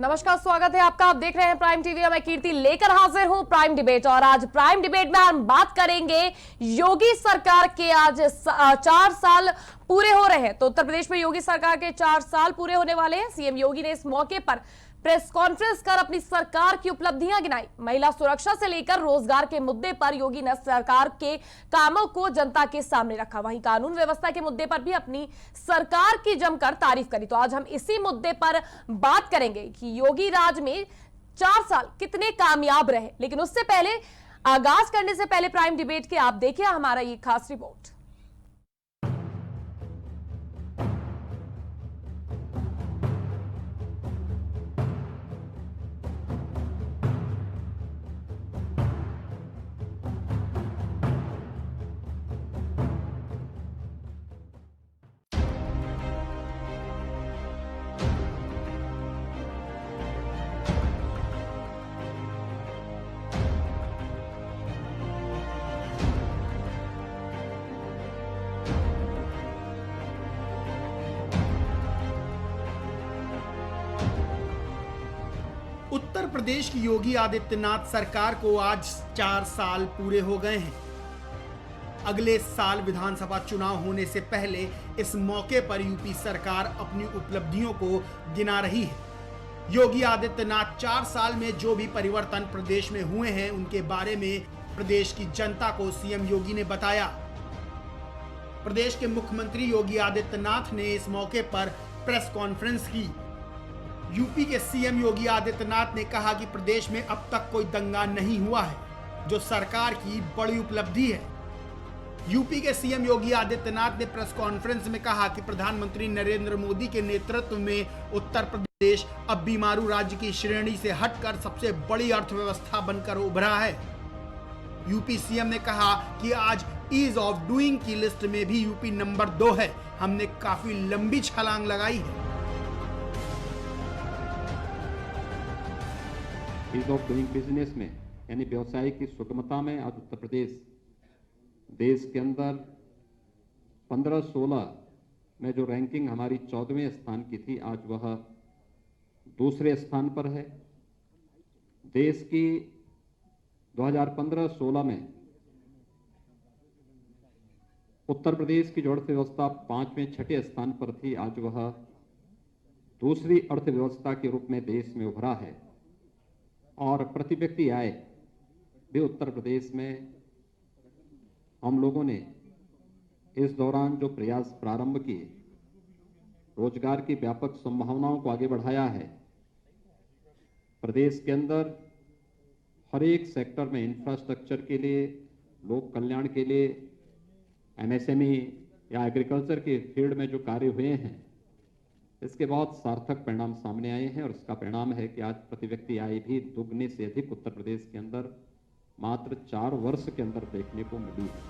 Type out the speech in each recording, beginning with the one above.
नमस्कार, स्वागत है आपका। आप देख रहे हैं प्राइम टीवी। मैं कीर्ति लेकर हाजिर हूं प्राइम डिबेट। और आज प्राइम डिबेट में हम बात करेंगे योगी सरकार के आज 4 साल पूरे हो रहे हैं। तो उत्तर प्रदेश में योगी सरकार के 4 साल पूरे होने वाले हैं। सीएम योगी ने इस मौके पर प्रेस कॉन्फ्रेंस कर अपनी सरकार की उपलब्धियां गिनाई। महिला सुरक्षा से लेकर रोजगार के मुद्दे पर योगी ने सरकार के कामों को जनता के सामने रखा। वहीं कानून व्यवस्था के मुद्दे पर भी अपनी सरकार की जमकर तारीफ करी। तो आज हम इसी मुद्दे पर बात करेंगे कि योगी राज में 4 साल कितने कामयाब रहे। लेकिन उससे पहले, आगाज करने से पहले प्राइम डिबेट के आप देखिए हमारा ये खास रिपोर्ट। उत्तर प्रदेश की योगी आदित्यनाथ सरकार को आज 4 साल पूरे हो गए हैं। अगले साल विधानसभा चुनाव होने से पहले इस मौके पर यूपी सरकार अपनी उपलब्धियों को गिना रही है। योगी आदित्यनाथ 4 साल में जो भी परिवर्तन प्रदेश में हुए हैं उनके बारे में प्रदेश की जनता को सीएम योगी ने बताया। प्रदेश के मुख्यमंत्री योगी आदित्यनाथ ने इस मौके पर प्रेस कॉन्फ्रेंस की। यूपी के सीएम योगी आदित्यनाथ ने कहा कि प्रदेश में अब तक कोई दंगा नहीं हुआ है, जो सरकार की बड़ी उपलब्धि है। यूपी के सीएम योगी आदित्यनाथ ने प्रेस कॉन्फ्रेंस में कहा कि प्रधानमंत्री नरेंद्र मोदी के नेतृत्व में उत्तर प्रदेश अब बीमारू राज्य की श्रेणी से हटकर सबसे बड़ी अर्थव्यवस्था बनकर उभरा है। यूपी सीएम ने कहा कि आज ईज ऑफ डूइंग की लिस्ट में भी यूपी नंबर 2 है। हमने काफी लंबी छलांग लगाई है। ईज ऑफ डूइंग बिजनेस में यानी व्यवसाय की सुगमता में आज उत्तर प्रदेश देश के अंदर 15-16 में जो रैंकिंग हमारी 14वें स्थान की थी, आज वह दूसरे स्थान पर है। देश की 2015-16 में उत्तर प्रदेश की जो अर्थव्यवस्था 5वें-6ठे स्थान पर थी, आज वह दूसरी अर्थव्यवस्था के रूप में देश में उभरा है। और प्रति व्यक्ति आय भी उत्तर प्रदेश में हम लोगों ने इस दौरान जो प्रयास प्रारंभ किए, रोजगार की व्यापक संभावनाओं को आगे बढ़ाया है। प्रदेश के अंदर हर एक सेक्टर में इंफ्रास्ट्रक्चर के लिए, लोक कल्याण के लिए, एमएसएमई या एग्रीकल्चर के फील्ड में जो कार्य हुए हैं, इसके बहुत सार्थक परिणाम सामने आए हैं। और इसका परिणाम है कि आज प्रति व्यक्ति आय भी दुगने से अधिक उत्तर प्रदेश के अंदर मात्र 4 वर्ष के अंदर देखने को मिली है।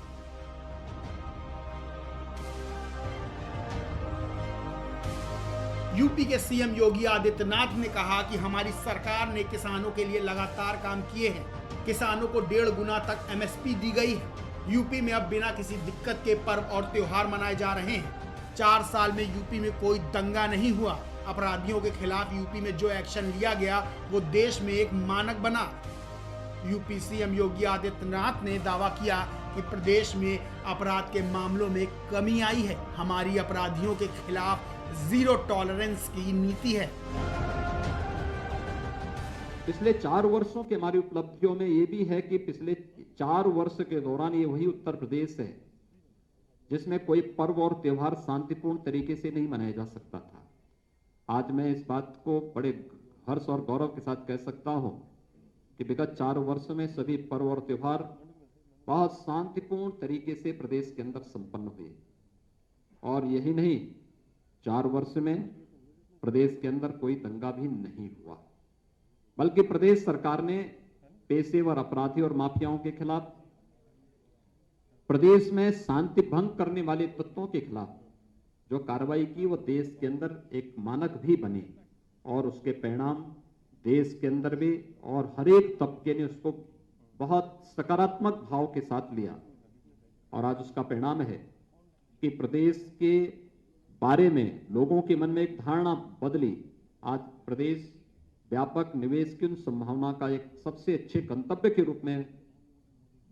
यूपी के सीएम योगी आदित्यनाथ ने कहा कि हमारी सरकार ने किसानों के लिए लगातार काम किए हैं। किसानों को 1.5 गुना तक एमएसपी दी गई है। यूपी में अब बिना किसी दिक्कत के पर्व और त्योहार मनाए जा रहे हैं। 4 साल में यूपी में कोई दंगा नहीं हुआ। अपराधियों के खिलाफ यूपी में जो एक्शन लिया गया वो देश में एक मानक बना। यूपी सीएम योगी आदित्यनाथ ने दावा किया कि प्रदेश में अपराध के मामलों में कमी आई है। हमारी अपराधियों के खिलाफ जीरो टॉलरेंस की नीति है। पिछले 4 वर्षों की हमारी उपलब्धियों में ये भी है कि पिछले 4 वर्ष के दौरान ये वही उत्तर प्रदेश है जिसमें कोई पर्व और त्योहार शांतिपूर्ण तरीके से नहीं मनाया जा सकता था। आज मैं इस बात को बड़े हर्ष और गौरव के साथ कह सकता हूं कि विगत 4 वर्ष में सभी पर्व और त्योहार बहुत शांतिपूर्ण तरीके से प्रदेश के अंदर संपन्न हुए। और यही नहीं, 4 वर्ष में प्रदेश के अंदर कोई दंगा भी नहीं हुआ, बल्कि प्रदेश सरकार ने पेशेवर अपराधी और माफियाओं के खिलाफ, प्रदेश में शांति भंग करने वाले तत्वों के खिलाफ जो कार्रवाई की वो देश के अंदर एक मानक भी बनी। और उसके परिणाम देश के अंदर भी और हर एक तबके ने उसको बहुत सकारात्मक भाव के साथ लिया। और आज उसका परिणाम है कि प्रदेश के बारे में लोगों के मन में एक धारणा बदली। आज प्रदेश व्यापक निवेश की उन संभावना का एक सबसे अच्छे गंतव्य के रूप में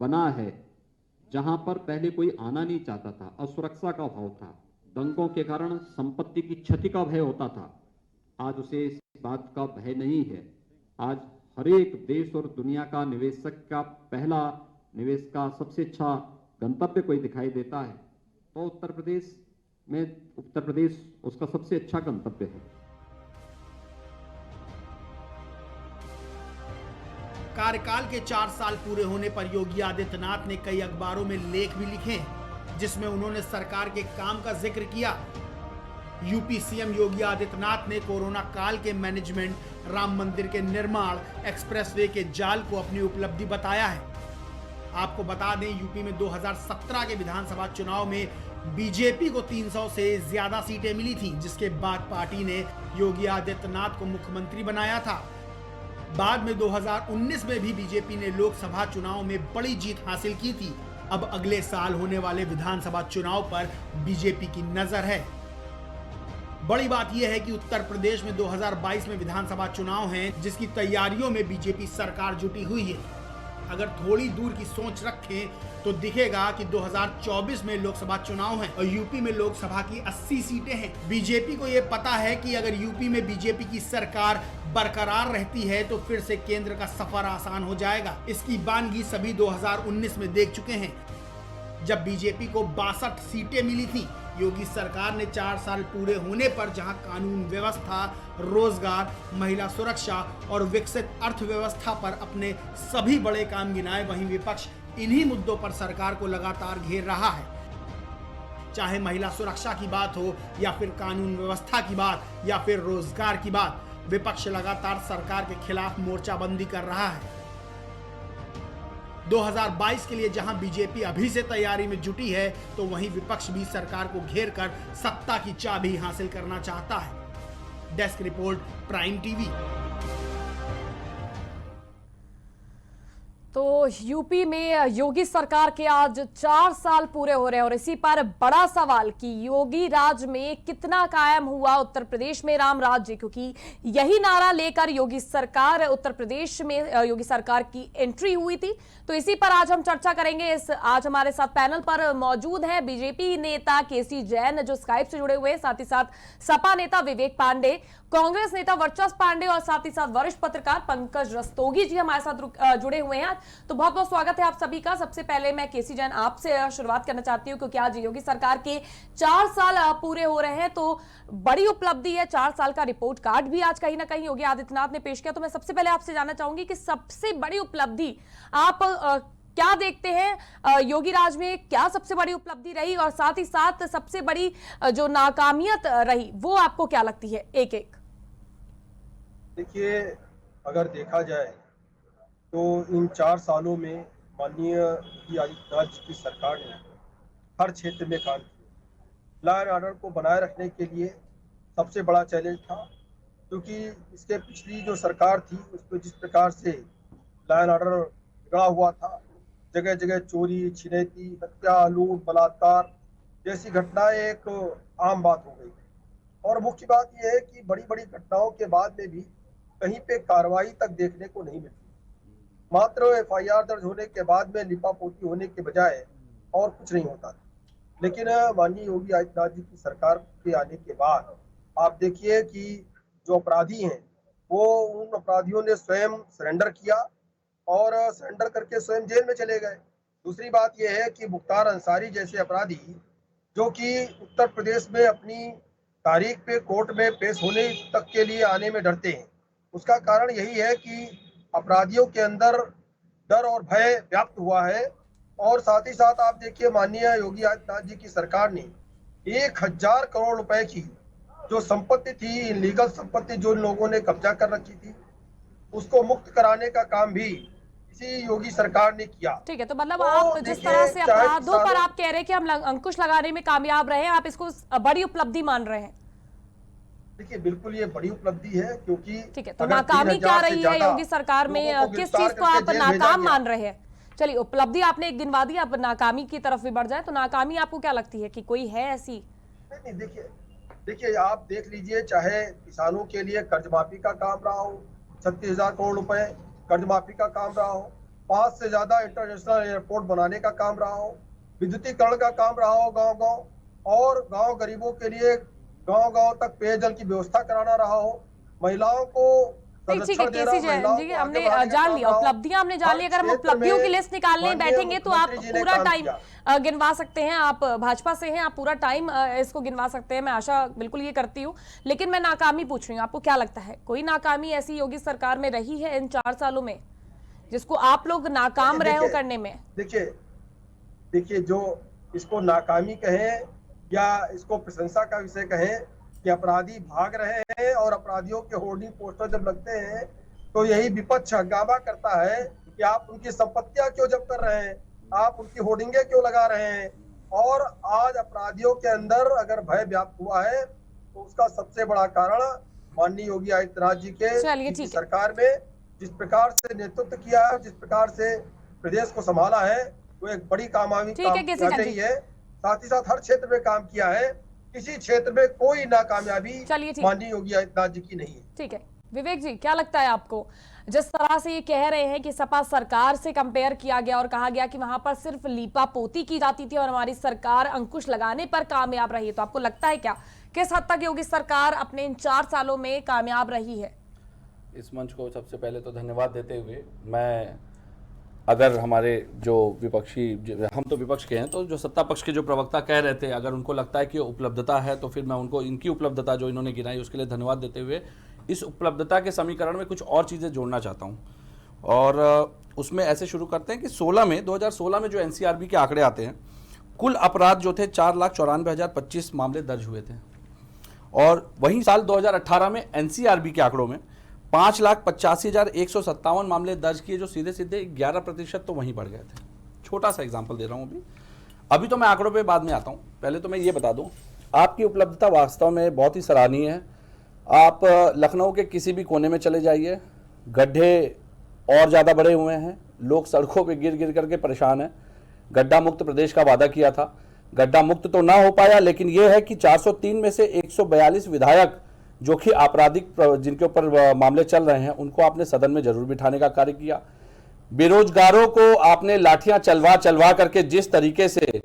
बना है, जहां पर पहले कोई आना नहीं चाहता था, असुरक्षा का भाव था, दंगों के कारण संपत्ति की क्षति का भय होता था। आज उसे इस बात का भय नहीं है। आज हर एक देश और दुनिया का निवेशक का पहला निवेश का सबसे अच्छा गंतव्य कोई दिखाई देता है तो उत्तर प्रदेश उसका सबसे अच्छा गंतव्य है। कार्यकाल के 4 साल पूरे होने पर योगी आदित्यनाथ ने कई अखबारों में लेख भी लिखे हैं, जिसमें उन्होंने सरकार के काम का जिक्र किया। यूपी सीएम योगी आदित्यनाथ ने कोरोना काल के मैनेजमेंट, राम मंदिर के निर्माण, एक्सप्रेसवे के जाल को अपनी उपलब्धि बताया है। आपको बता दें, यूपी में 2017 के विधानसभा चुनाव में बीजेपी को 300 से ज्यादा सीटें मिली थी, जिसके बाद पार्टी ने योगी आदित्यनाथ को मुख्यमंत्री बनाया था। बाद में 2019 में भी बीजेपी ने लोकसभा चुनाव में बड़ी जीत हासिल की थी। अब अगले साल होने वाले विधानसभा चुनाव पर बीजेपी की नजर है। बड़ी बात यह है कि उत्तर प्रदेश में 2022 में विधानसभा चुनाव हैं, जिसकी तैयारियों में बीजेपी सरकार जुटी हुई है। अगर थोड़ी दूर की सोच रखें तो दिखेगा कि 2024 में लोकसभा चुनाव है और यूपी में लोकसभा की 80 सीटें हैं। बीजेपी को यह पता है कि अगर यूपी में बीजेपी की सरकार बरकरार रहती है तो फिर से केंद्र का सफर आसान हो जाएगा। इसकी बानगी सभी 2019 में देख चुके हैं, जब बीजेपी को 62 सीटें मिली थी। योगी सरकार ने 4 साल पूरे होने पर जहां कानून व्यवस्था, रोजगार, महिला सुरक्षा और विकसित अर्थव्यवस्था पर अपने सभी बड़े काम गिनाए, वहीं विपक्ष इन्हीं मुद्दों पर सरकार को लगातार घेर रहा है। चाहे महिला सुरक्षा की बात हो या फिर कानून व्यवस्था की बात या फिर रोजगार की बात, विपक्ष लगातार सरकार के खिलाफ मोर्चाबंदी कर रहा है। 2022 के लिए जहां बीजेपी अभी से तैयारी में जुटी है, तो वहीं विपक्ष भी सरकार को घेरकर सत्ता की चाबी हासिल करना चाहता है। Desk report, prime TV. तो यूपी में योगी सरकार के आज 4 साल पूरे हो रहे हैं और इसी पर बड़ा सवाल कि योगी राज में कितना कायम हुआ उत्तर प्रदेश में राम राज्य, क्योंकि यही नारा लेकर योगी सरकार उत्तर प्रदेश में योगी सरकार की एंट्री हुई थी। तो इसी पर आज हम चर्चा करेंगे। आज हमारे साथ पैनल पर मौजूद है बीजेपी नेता केसी जैन जो स्काइप से जुड़े हुए हैं, साथ ही साथ सपा नेता विवेक पांडे, कांग्रेस नेता वर्चस्व पांडे और साथ ही साथ वरिष्ठ पत्रकार पंकज रस्तोगी जी हमारे साथ जुड़े हुए हैं। तो बहुत बहुत स्वागत है आप सभी का। सबसे पहले मैं केसी जैन आपसे शुरुआत करना चाहती हूं, क्योंकि आज योगी सरकार के 4 साल पूरे हो रहे हैं, तो बड़ी उपलब्धि है। 4 साल का रिपोर्ट कार्ड भी आज कहीं ना कहीं योगी आदित्यनाथ ने पेश किया। तो मैं सबसे पहले आपसे जानना चाहूंगी कि सबसे बड़ी उपलब्धि आप क्या देखते हैं, योगी राज में क्या सबसे बड़ी उपलब्धि रही और साथ ही साथ सबसे बड़ी जो नाकामियत रही वो आपको क्या लगती है? एक एक देखिए, अगर देखा जाए तो इन 4 सालों में माननीय योगी आदित्यनाथ जी की सरकार ने हर क्षेत्र में काम किया। लॉ एंड ऑर्डर को बनाए रखने के लिए सबसे बड़ा चैलेंज था, क्योंकि इसके पिछली जो सरकार थी उसमें जिस प्रकार से लॉ एंड ऑर्डर बिगड़ा हुआ था, जगह जगह चोरी, छिनैती, हत्या, लूट, बलात्कार जैसी घटनाएं एक आम बात हो गई। और मुख्य बात यह है कि बड़ी बड़ी घटनाओं के बाद में भी कहीं पे कार्रवाई तक देखने को नहीं मिलती। मात्र एफआईआर दर्ज होने के बाद में लिपापोती होने के बजाय और कुछ नहीं होता था। लेकिन माननीय योगी आदित्यनाथ जी की सरकार के आने के बाद आप देखिए कि जो अपराधी हैं वो उन अपराधियों ने स्वयं सरेंडर किया और सरेंडर करके स्वयं जेल में चले गए। दूसरी बात यह है कि मुख्तार अंसारी जैसे अपराधी जो कि उत्तर प्रदेश में अपनी तारीख पे कोर्ट में पेश होने तक के लिए आने में डरते हैं, उसका कारण यही है कि अपराधियों के अंदर डर और भय व्याप्त हुआ है। और साथ ही साथ आप देखिए, माननीय योगी आदित्यनाथ जी की सरकार ने 1000 करोड़ रुपए की जो संपत्ति थी, इलीगल संपत्ति जो लोगों ने कब्जा कर रखी थी, उसको मुक्त कराने का काम भी इसी योगी सरकार ने किया। ठीक है, तो मतलब आप जिस तरह से अपराधों पर आप कह रहे हैं कि हम अंकुश लगाने में कामयाब रहे, आप इसको बड़ी उपलब्धि मान रहे हैं? देखिए, बिल्कुल ये बड़ी उपलब्धि है, क्योंकि ठीक है, तो नाकामी क्या रही है योगी सरकार में, किस चीज को आप नाकाम मान रहे हैं? चलिए, उपलब्धि आपने एक गिनवा दी, अब नाकामी की तरफ भी बढ़ जाए तो नाकामी आपको क्या लगती है कि कोई है ऐसी? नहीं, देखिए आप देख लीजिए, चाहे किसानों के लिए कर्ज माफी का काम रहा हो, 36,000 करोड़ रुपए कर्ज माफी का काम रहा हो, 5 से ज्यादा इंटरनेशनल एयरपोर्ट बनाने का काम रहा हो, विद्युतीकरण का काम रहा हो गांव-गांव, और गांव गरीबों के लिए गांव-गांव तक पेयजल की व्यवस्था कराना रहा हो, महिलाओं को नहीं, ठीक है संरक्षण देना, केसी जैन महिलाओं जी, को आगे हमने बढ़ाने का जान काम लिया, रहा हो। उपलब्धियां हमने जान ली। अगर हम हर क्षेत्र उपलब्धियों की में लिस्ट निकालने माननीय बैठेंगे तो आप मुख्यमंत्री जी ने पूरा काम टाइम किया। गिनवा सकते हैं। आप भाजपा से हैं, आप पूरा टाइम इसको गिनवा सकते हैं, मैं आशा बिल्कुल ये करती हूँ। लेकिन मैं नाकामी पूछ रही हूँ, आपको क्या लगता है कोई नाकामी ऐसी योगी सरकार में रही है इन 4 सालों में जिसको आप लोग नाकाम रहे हो करने में? देखिए जो इसको नाकामी कहें या इसको प्रशंसा का विषय कहें कि अपराधी भाग रहे हैं और अपराधियों के होर्डिंग पोस्टर जब लगते हैं तो यही विपक्ष हंगामा करता है कि आप उनकी संपत्तियां क्यों जब्त कर रहे हैं, आप उनकी होर्डिंगे क्यों लगा रहे हैं। और आज अपराधियों के अंदर अगर भय व्याप्त हुआ है तो उसका सबसे बड़ा कारण माननीय योगी आदित्यनाथ जी के सरकार में जिस प्रकार से नेतृत्व किया है, जिस प्रकार से प्रदेश को संभाला है, वो एक बड़ी कामयाबी कर रही है। साथ ही साथ हर क्षेत्र में काम किया है, किसी क्षेत्र में कोई नाकामयाबी माननीय योगी आदित्यनाथ जी की नहीं है। ठीक है विवेक जी, क्या लगता है आपको जिस तरह से ये कह रहे हैं कि सपा सरकार से कंपेयर किया गया और कहा गया कि वहां पर सिर्फ लीपा पोती की जाती थी और हमारी सरकार अंकुश लगाने पर कामयाब रही है, तो आपको लगता है क्या किस हद तक योगी सरकार अपने इन 4 सालों में कामयाब रही है? इस मंच को सबसे पहले तो धन्यवाद देते हुए, मैं अगर हमारे जो विपक्षी, हम तो विपक्ष के हैं, तो जो सत्ता पक्ष के जो प्रवक्ता कह रहे थे, अगर उनको लगता है कि उपलब्धता है तो फिर मैं उनको इनकी उपलब्धता जो इन्होंने गिनाई उसके लिए धन्यवाद देते हुए इस उपलब्धता के समीकरण में कुछ और चीज़ें जोड़ना चाहता हूँ। और उसमें ऐसे शुरू करते हैं कि 2016 में जो एनसीआरबी के आंकड़े आते हैं, कुल अपराध जो थे 4,94,025 मामले दर्ज हुए थे, और वहीं साल 2018 में एनसीआरबी के आंकड़ों में 5,85,157 मामले दर्ज किए, जो सीधे सीधे 11% तो वहीं बढ़ गए थे। छोटा सा एग्जांपल दे रहा हूं अभी तो मैं आंकड़ों पे बाद में आता हूं, पहले तो मैं ये बता दूं आपकी उपलब्धता वास्तव में बहुत ही सराहनीय है। आप लखनऊ के किसी भी कोने में चले जाइए, गड्ढे और ज़्यादा बड़े हुए हैं, लोग सड़कों पे गिर गिर करके परेशान हैं। गड्ढा मुक्त प्रदेश का वादा किया था, गड्ढा मुक्त तो ना हो पाया, लेकिन यह है कि 403 में से 142 विधायक जो कि आपराधिक जिनके ऊपर मामले चल रहे हैं उनको आपने सदन में जरूर बिठाने का कार्य किया। बेरोजगारों को आपने लाठियां चलवा करके जिस तरीके से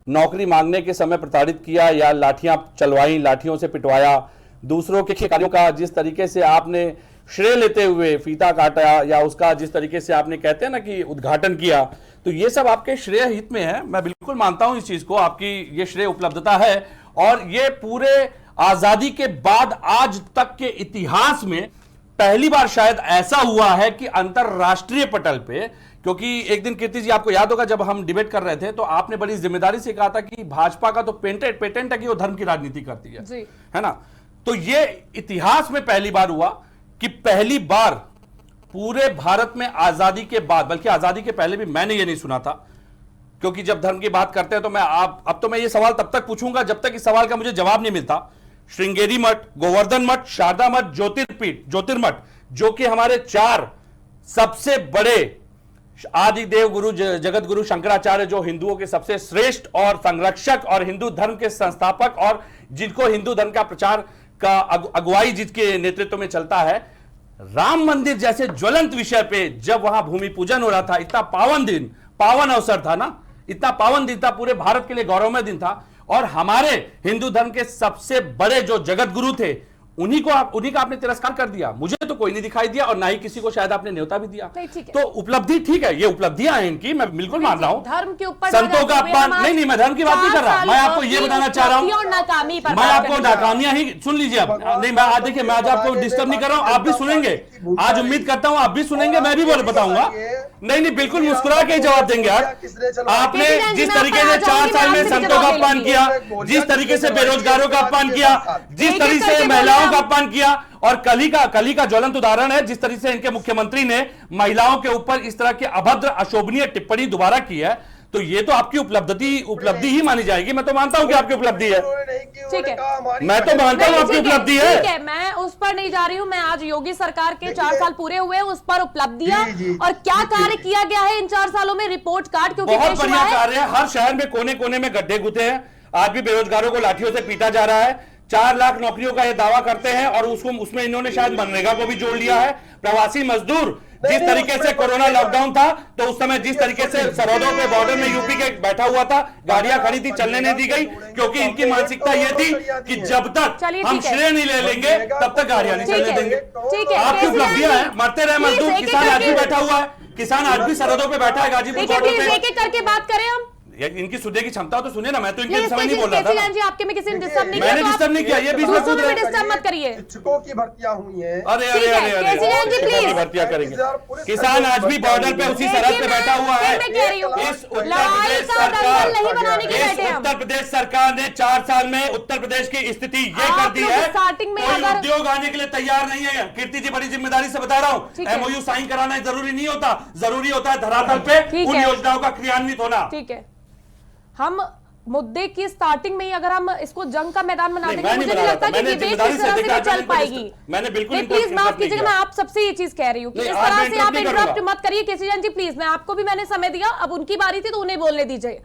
नौकरी मांगने के समय प्रताड़ित किया या लाठियां चलवाई, लाठियों से पिटवाया, दूसरों के कार्यों का जिस तरीके से आपने श्रेय लेते हुए फीता काटा या उसका जिस तरीके से आपने कहते हैं ना कि उद्घाटन किया, तो ये सब आपके श्रेय हित में है। मैं बिल्कुल मानता हूं इस चीज को, आपकी ये श्रेय उपलब्धता है। और ये पूरे आजादी के बाद आज तक के इतिहास में पहली बार शायद ऐसा हुआ है कि अंतरराष्ट्रीय पटल पे, क्योंकि एक दिन कीर्ति जी आपको याद होगा जब हम डिबेट कर रहे थे तो आपने बड़ी जिम्मेदारी से कहा था कि भाजपा का तो पेटेंट है कि वो धर्म की राजनीति करती है ना। तो ये इतिहास में पहली बार हुआ कि पहली बार पूरे भारत में आजादी के बाद, बल्कि आजादी के पहले भी मैंने ये नहीं सुना था, क्योंकि जब धर्म की बात करते हैं तो मैं अब तो मैं ये सवाल तब तक पूछूंगा जब तक इस सवाल का मुझे जवाब नहीं मिलता। श्रृंगेरी मठ, गोवर्धन मठ, शारदा मठ, ज्योतिर्मठ, जो कि हमारे 4 सबसे बड़े आदिदेव गुरु जगत गुरु शंकराचार्य, जो हिंदुओं के सबसे श्रेष्ठ और संरक्षक और हिंदू धर्म के संस्थापक और जिनको हिंदू धर्म का प्रचार का अगुवाई जिसके नेतृत्व में चलता है, राम मंदिर जैसे ज्वलंत विषय पे जब वहां भूमि पूजन हो रहा था, इतना पावन अवसर था ना, इतना पावन दिन था, पूरे भारत के लिए गौरवमय दिन था, और हमारे हिंदू धर्म के सबसे बड़े जो जगत गुरु थे उन्हीं का आपने तिरस्कार कर दिया। मुझे तो कोई नहीं दिखाई दिया और ना ही किसी को शायद आपने न्योता भी दिया। तो उपलब्धि ठीक है, ये उपलब्धियां हैं इनकी, मैं बिल्कुल मान रहा हूं। धर्म के ऊपर संतों का अपमान नहीं, मैं धर्म की बात नहीं कर रहा, मैं आपको ये बताना चाह रहा हूं, मैं आपको नाकामियां ही सुन लीजिए। अब नहीं, मैं आज देखिए, मैं आज आपको डिस्टर्ब नहीं कर रहा हूं, आप भी सुनेंगे, आज उम्मीद करता हूं आप भी सुनेंगे, मैं भी बताऊंगा। नहीं, बिल्कुल मुस्कुरा के जवाब देंगे आपने जिस तरीके से 4 साल में संतों का अपमान किया, जिस तरीके से बेरोजगारों का अपमान किया, जिस तरीके से महिलाओं का अपमान किया, और कली का ज्वलंत उदाहरण है जिस तरीके से इनके मुख्यमंत्री ने महिलाओं के ऊपर इस तरह की अभद्र अशोभनीय टिप्पणी दोबारा की है, तो ये तो आपकी उपलब्धि ही मानी जाएगी। मैं तो मानता हूं कि आपकी उपलब्धि है, ठीक है, मैं तो मानता हूं आपकी उपलब्धि है। ठीक है, मैं उस पर नहीं जा रही हूं, मैं आज योगी सरकार के 4 साल पूरे हुए उस पर उपलब्धियां और क्या कार्य किया गया है इन 4 सालों में रिपोर्ट कार्ड, क्योंकि बहुत बढ़िया कार्य है। हर शहर में कोने कोने में गड्ढे गुथे हैं, आज भी बेरोजगारों को लाठियों से पीटा जा रहा है, 4 लाख नौकरियों का ये दावा करते हैं और उसमें इन्होंने शायद मनरेगा को भी जोड़ लिया है। प्रवासी मजदूर जिस तरीके से कोरोना लॉकडाउन था तो उस समय जिस तरीके से सरहदों पे बॉर्डर में यूपी के बैठा हुआ था, गाड़ियां खड़ी थी, चलने नहीं दी गई, क्योंकि इनकी मानसिकता ये थी कि जब तक हम श्रेय नहीं ले लेंगे तब तक गाड़ियां नहीं चलने देंगे। आपकी उपलब्धियां हैं, मरते रहे मजदूर, किसान आज भी बैठा हुआ है, किसान आज भी सरहदों पे बैठा है, गाजीपुर बॉर्डर पे। एक एक करके बात करें हम। इनकी सुनने की क्षमता तो सुनिए ना, मैं तो इनके समय नहीं बोल रहा था। जी आपके में किसी ने डिस्टर्ब नहीं किया, मैंने डिस्टर्ब नहीं किया, ये बीच में कूद रहे हैं। डिस्टर्ब मत करिए। शिक्षकों की भर्तियां हुई हैं। अरे अरे अरे अरे भर्तियां करेंगे, किसान आज भी बॉर्डर पे उसी सरहद पे बैठा हुआ है। इस उत्तर प्रदेश सरकार ने 4 साल में उत्तर प्रदेश की स्थिति ये कर दी है, स्टार्टिंग में कोई उद्योग आने के लिए तैयार नहीं है। कीर्ति जी, बड़ी जिम्मेदारी से बता रहा हूँ, MOU साइन कराना जरूरी नहीं होता, जरूरी होता है धरातल पे उन योजनाओं का क्रियान्वित होना। ठीक है, हम मुद्दे की स्टार्टिंग में ही अगर हम इसको जंग का मैदान बना देंगे, मुझे नहीं लगता कि डिबेट इस तरह से चल पाएगी। मैंने बिल्कुल प्लीज माफ कीजिएगा, मैं आप सबसे ये चीज कह रही हूँ कि इस तरह से आप इंटरप्ट मत करिए। केसीजन जी प्लीज, मैं आपको भी मैंने समय दिया, अब उनकी बारी थी तो उन्हें बोलने दीजिए।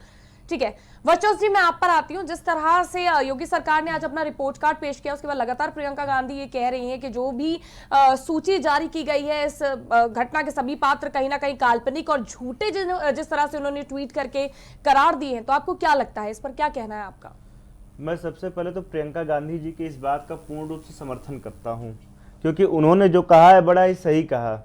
ठीक है, वर्चस्व जी मैं आप पर आती हूँ। जिस तरह से योगी सरकार ने आज अपना रिपोर्ट कार्ड पेश किया, उसके बाद लगातार प्रियंका गांधी ये कह रही हैं कि जो भी सूची जारी की गई है इस घटना के सभी पात्र कहीं ना कहीं काल्पनिक और झूठे जिस तरह से उन्होंने ट्वीट करके करार दिए हैं, तो आपको क्या लगता है, इस पर क्या कहना है आपका? मैं सबसे पहले तो प्रियंका गांधी जी के इस बात का पूर्ण रूप से समर्थन करता हूं, क्योंकि उन्होंने जो कहा है बड़ा ही सही कहा।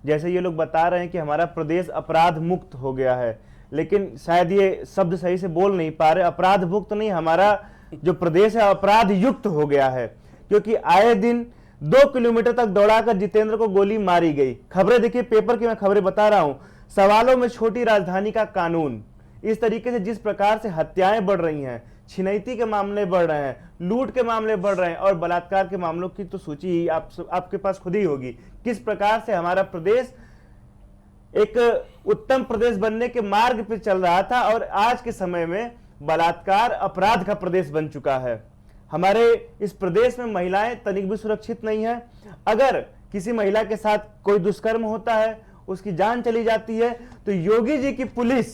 जैसे ये लोग बता रहे हैं कि हमारा प्रदेश अपराध मुक्त हो गया है, लेकिन शायद ये शब्द सही से बोल नहीं पा रहे। अपराध मुक्त नहीं, हमारा जो प्रदेश है अपराध युक्त हो गया है, क्योंकि आए दिन 2 किलोमीटर तक दौड़ाकर जितेंद्र को गोली मारी गई। खबरें देखिए, पेपर की मैं खबरें बता रहा हूं। सवालों में छोटी राजधानी का कानून, इस तरीके से जिस प्रकार से हत्याएं बढ़ रही हैं, छिनैती के मामले बढ़ रहे हैं, लूट के मामले बढ़ रहे हैं और बलात्कार के मामलों की तो सूची आपके पास खुद ही होगी। किस प्रकार से हमारा प्रदेश एक उत्तम प्रदेश बनने के मार्ग पर चल रहा था और आज के समय में बलात्कार अपराध का प्रदेश बन चुका है। हमारे इस प्रदेश में महिलाएं तनिक भी सुरक्षित नहीं है। अगर किसी महिला के साथ कोई दुष्कर्म होता है, उसकी जान चली जाती है, तो योगी जी की पुलिस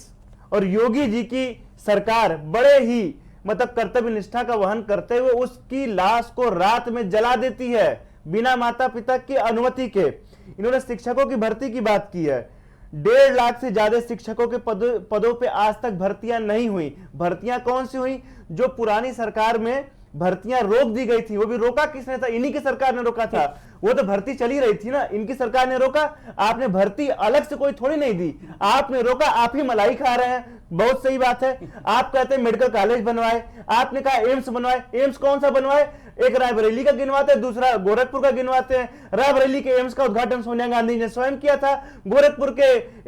और योगी जी की सरकार बड़े ही कर्तव्य निष्ठा का वहन करते हुए उसकी लाश को रात में जला देती है बिना माता पिता की अनुमति के। इन्होंने शिक्षकों की भर्ती की बात की है। 1.5 लाख से ज्यादा शिक्षकों के पदों पे आज तक भर्तियां नहीं हुई। भर्तियां कौन सी हुई? जो पुरानी सरकार में भर्तियां रोक दी गई थी। वो भी रोका किसने था? इन्हीं की सरकार ने रोका था। वो तो भर्ती चली रही थी ना, इनकी सरकार ने रोका। आपने भर्ती अलग से कोई थोड़ी नहीं दी, आपने रोका। आप ही मलाई खा रहे हैं। बहुत सही बात है। आप कहते हैं मेडिकल कॉलेज बनवाए, आपने कहा एम्स बनवाए। एम्स कौन सा बनवाए? एक रायबरेली का गिनवाते हैं, दूसरा गोरखपुर का गिनवाते हैं। रायबरेली के एम्स का उद्घाटन सोनिया गांधी ने स्वयं किया था, गोरखपुर के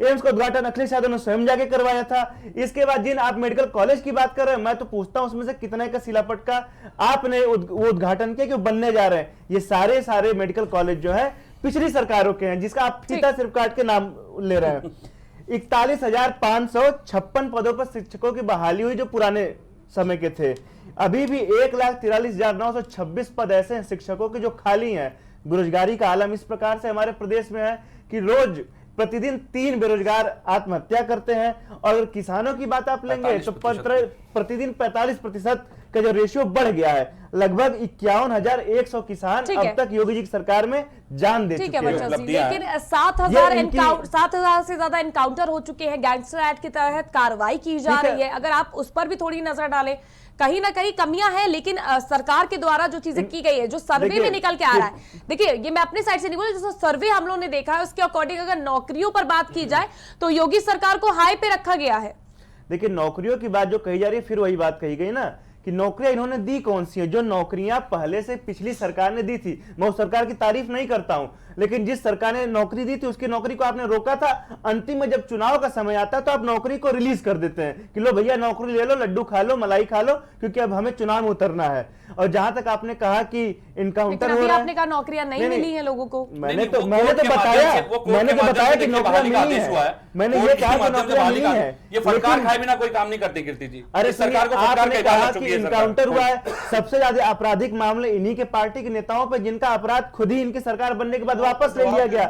एम्स का उद्घाटन अखिलेश यादव ने स्वयं जाके करवाया था। इसके बाद जिन आप मेडिकल कॉलेज की बात कर रहे हैं, मैं तो पूछता हूं उसमें से कितने का शिलापट का आपने वो उद्घाटन किया कि बनने जा रहे हैं? ये सारे मेडिकल कॉलेज जो है पिछली सरकारों के हैं, जिसका आप फीता सिर्फ काट के नाम ले रहे हैं। 41,556 पदों पर शिक्षकों की बहाली हुई जो पुराने समय के थे। अभी भी 1,43,926 पद ऐसे हैं शिक्षकों के जो खाली हैं। बेरोजगारी का आलम इस प्रकार से हमारे प्रदेश में है कि रोज प्रतिदिन 3 बेरोजगार आत्महत्या करते हैं। और अगर किसानों की बात आप लेंगे तो प्रतिदिन 45% का जो रेशियो बढ़ गया है। लगभग 51,100 किसान अब तक योगी जी की सरकार में जान दे चुके हैं। लेकिन 7,000 से ज्यादा एनकाउंटर हो चुके हैं। गैंगस्टर एक्ट के तहत कार्रवाई की जा रही है। अगर आप उस पर भी थोड़ी नजर डालें, कहीं ना कहीं कमियां हैं, लेकिन सरकार के द्वारा जो चीजें की गई है, जो सर्वे में निकल के आ रहा है, देखिए ये मैं अपनी साइड से नहीं बोल रही, जो सर्वे हम लोगों ने देखा है उसके अकॉर्डिंग अगर नौकरियों पर बात की जाए तो योगी सरकार को हाई पे रखा गया है। देखिए नौकरियों की बात जो कही जा रही है, फिर वही बात कही गई ना कि नौकरियां इन्होंने दी कौन सी है? जो नौकरियां पहले से पिछली सरकार ने दी थी। मैं उस सरकार की तारीफ नहीं करता हूं, लेकिन जिस सरकार ने नौकरी दी थी उसकी नौकरी को आपने रोका था। अंतिम में जब चुनाव का समय आता है तो आप नौकरी को रिलीज कर देते हैं कि लो भैया नौकरी ले लो, लड्डू खा लो, मलाई खा लो, क्योंकि अब हमें चुनाव में उतरना है। और जहां तक आपने कहा कि इनकाउंटर हो रहा है, आपने कहा नौकरियां नहीं मिली हैं लोगों को। मैंने तो बताया कि नौकरियां मिली है। मैंने ये कहा कि नौकरियां मिली है। ये फटकार खाए बिना कोई काम नहीं करती कीर्ति जी। अरे सरकार को आपने कहा कि इनकाउंटर हुआ है। सबसे ज्यादा आपराधिक मामले इन्हीं के पार्टी के नेताओं पर, जिनका अपराध खुद ही इनकी सरकार बनने के बाद वापस ले लिया गया।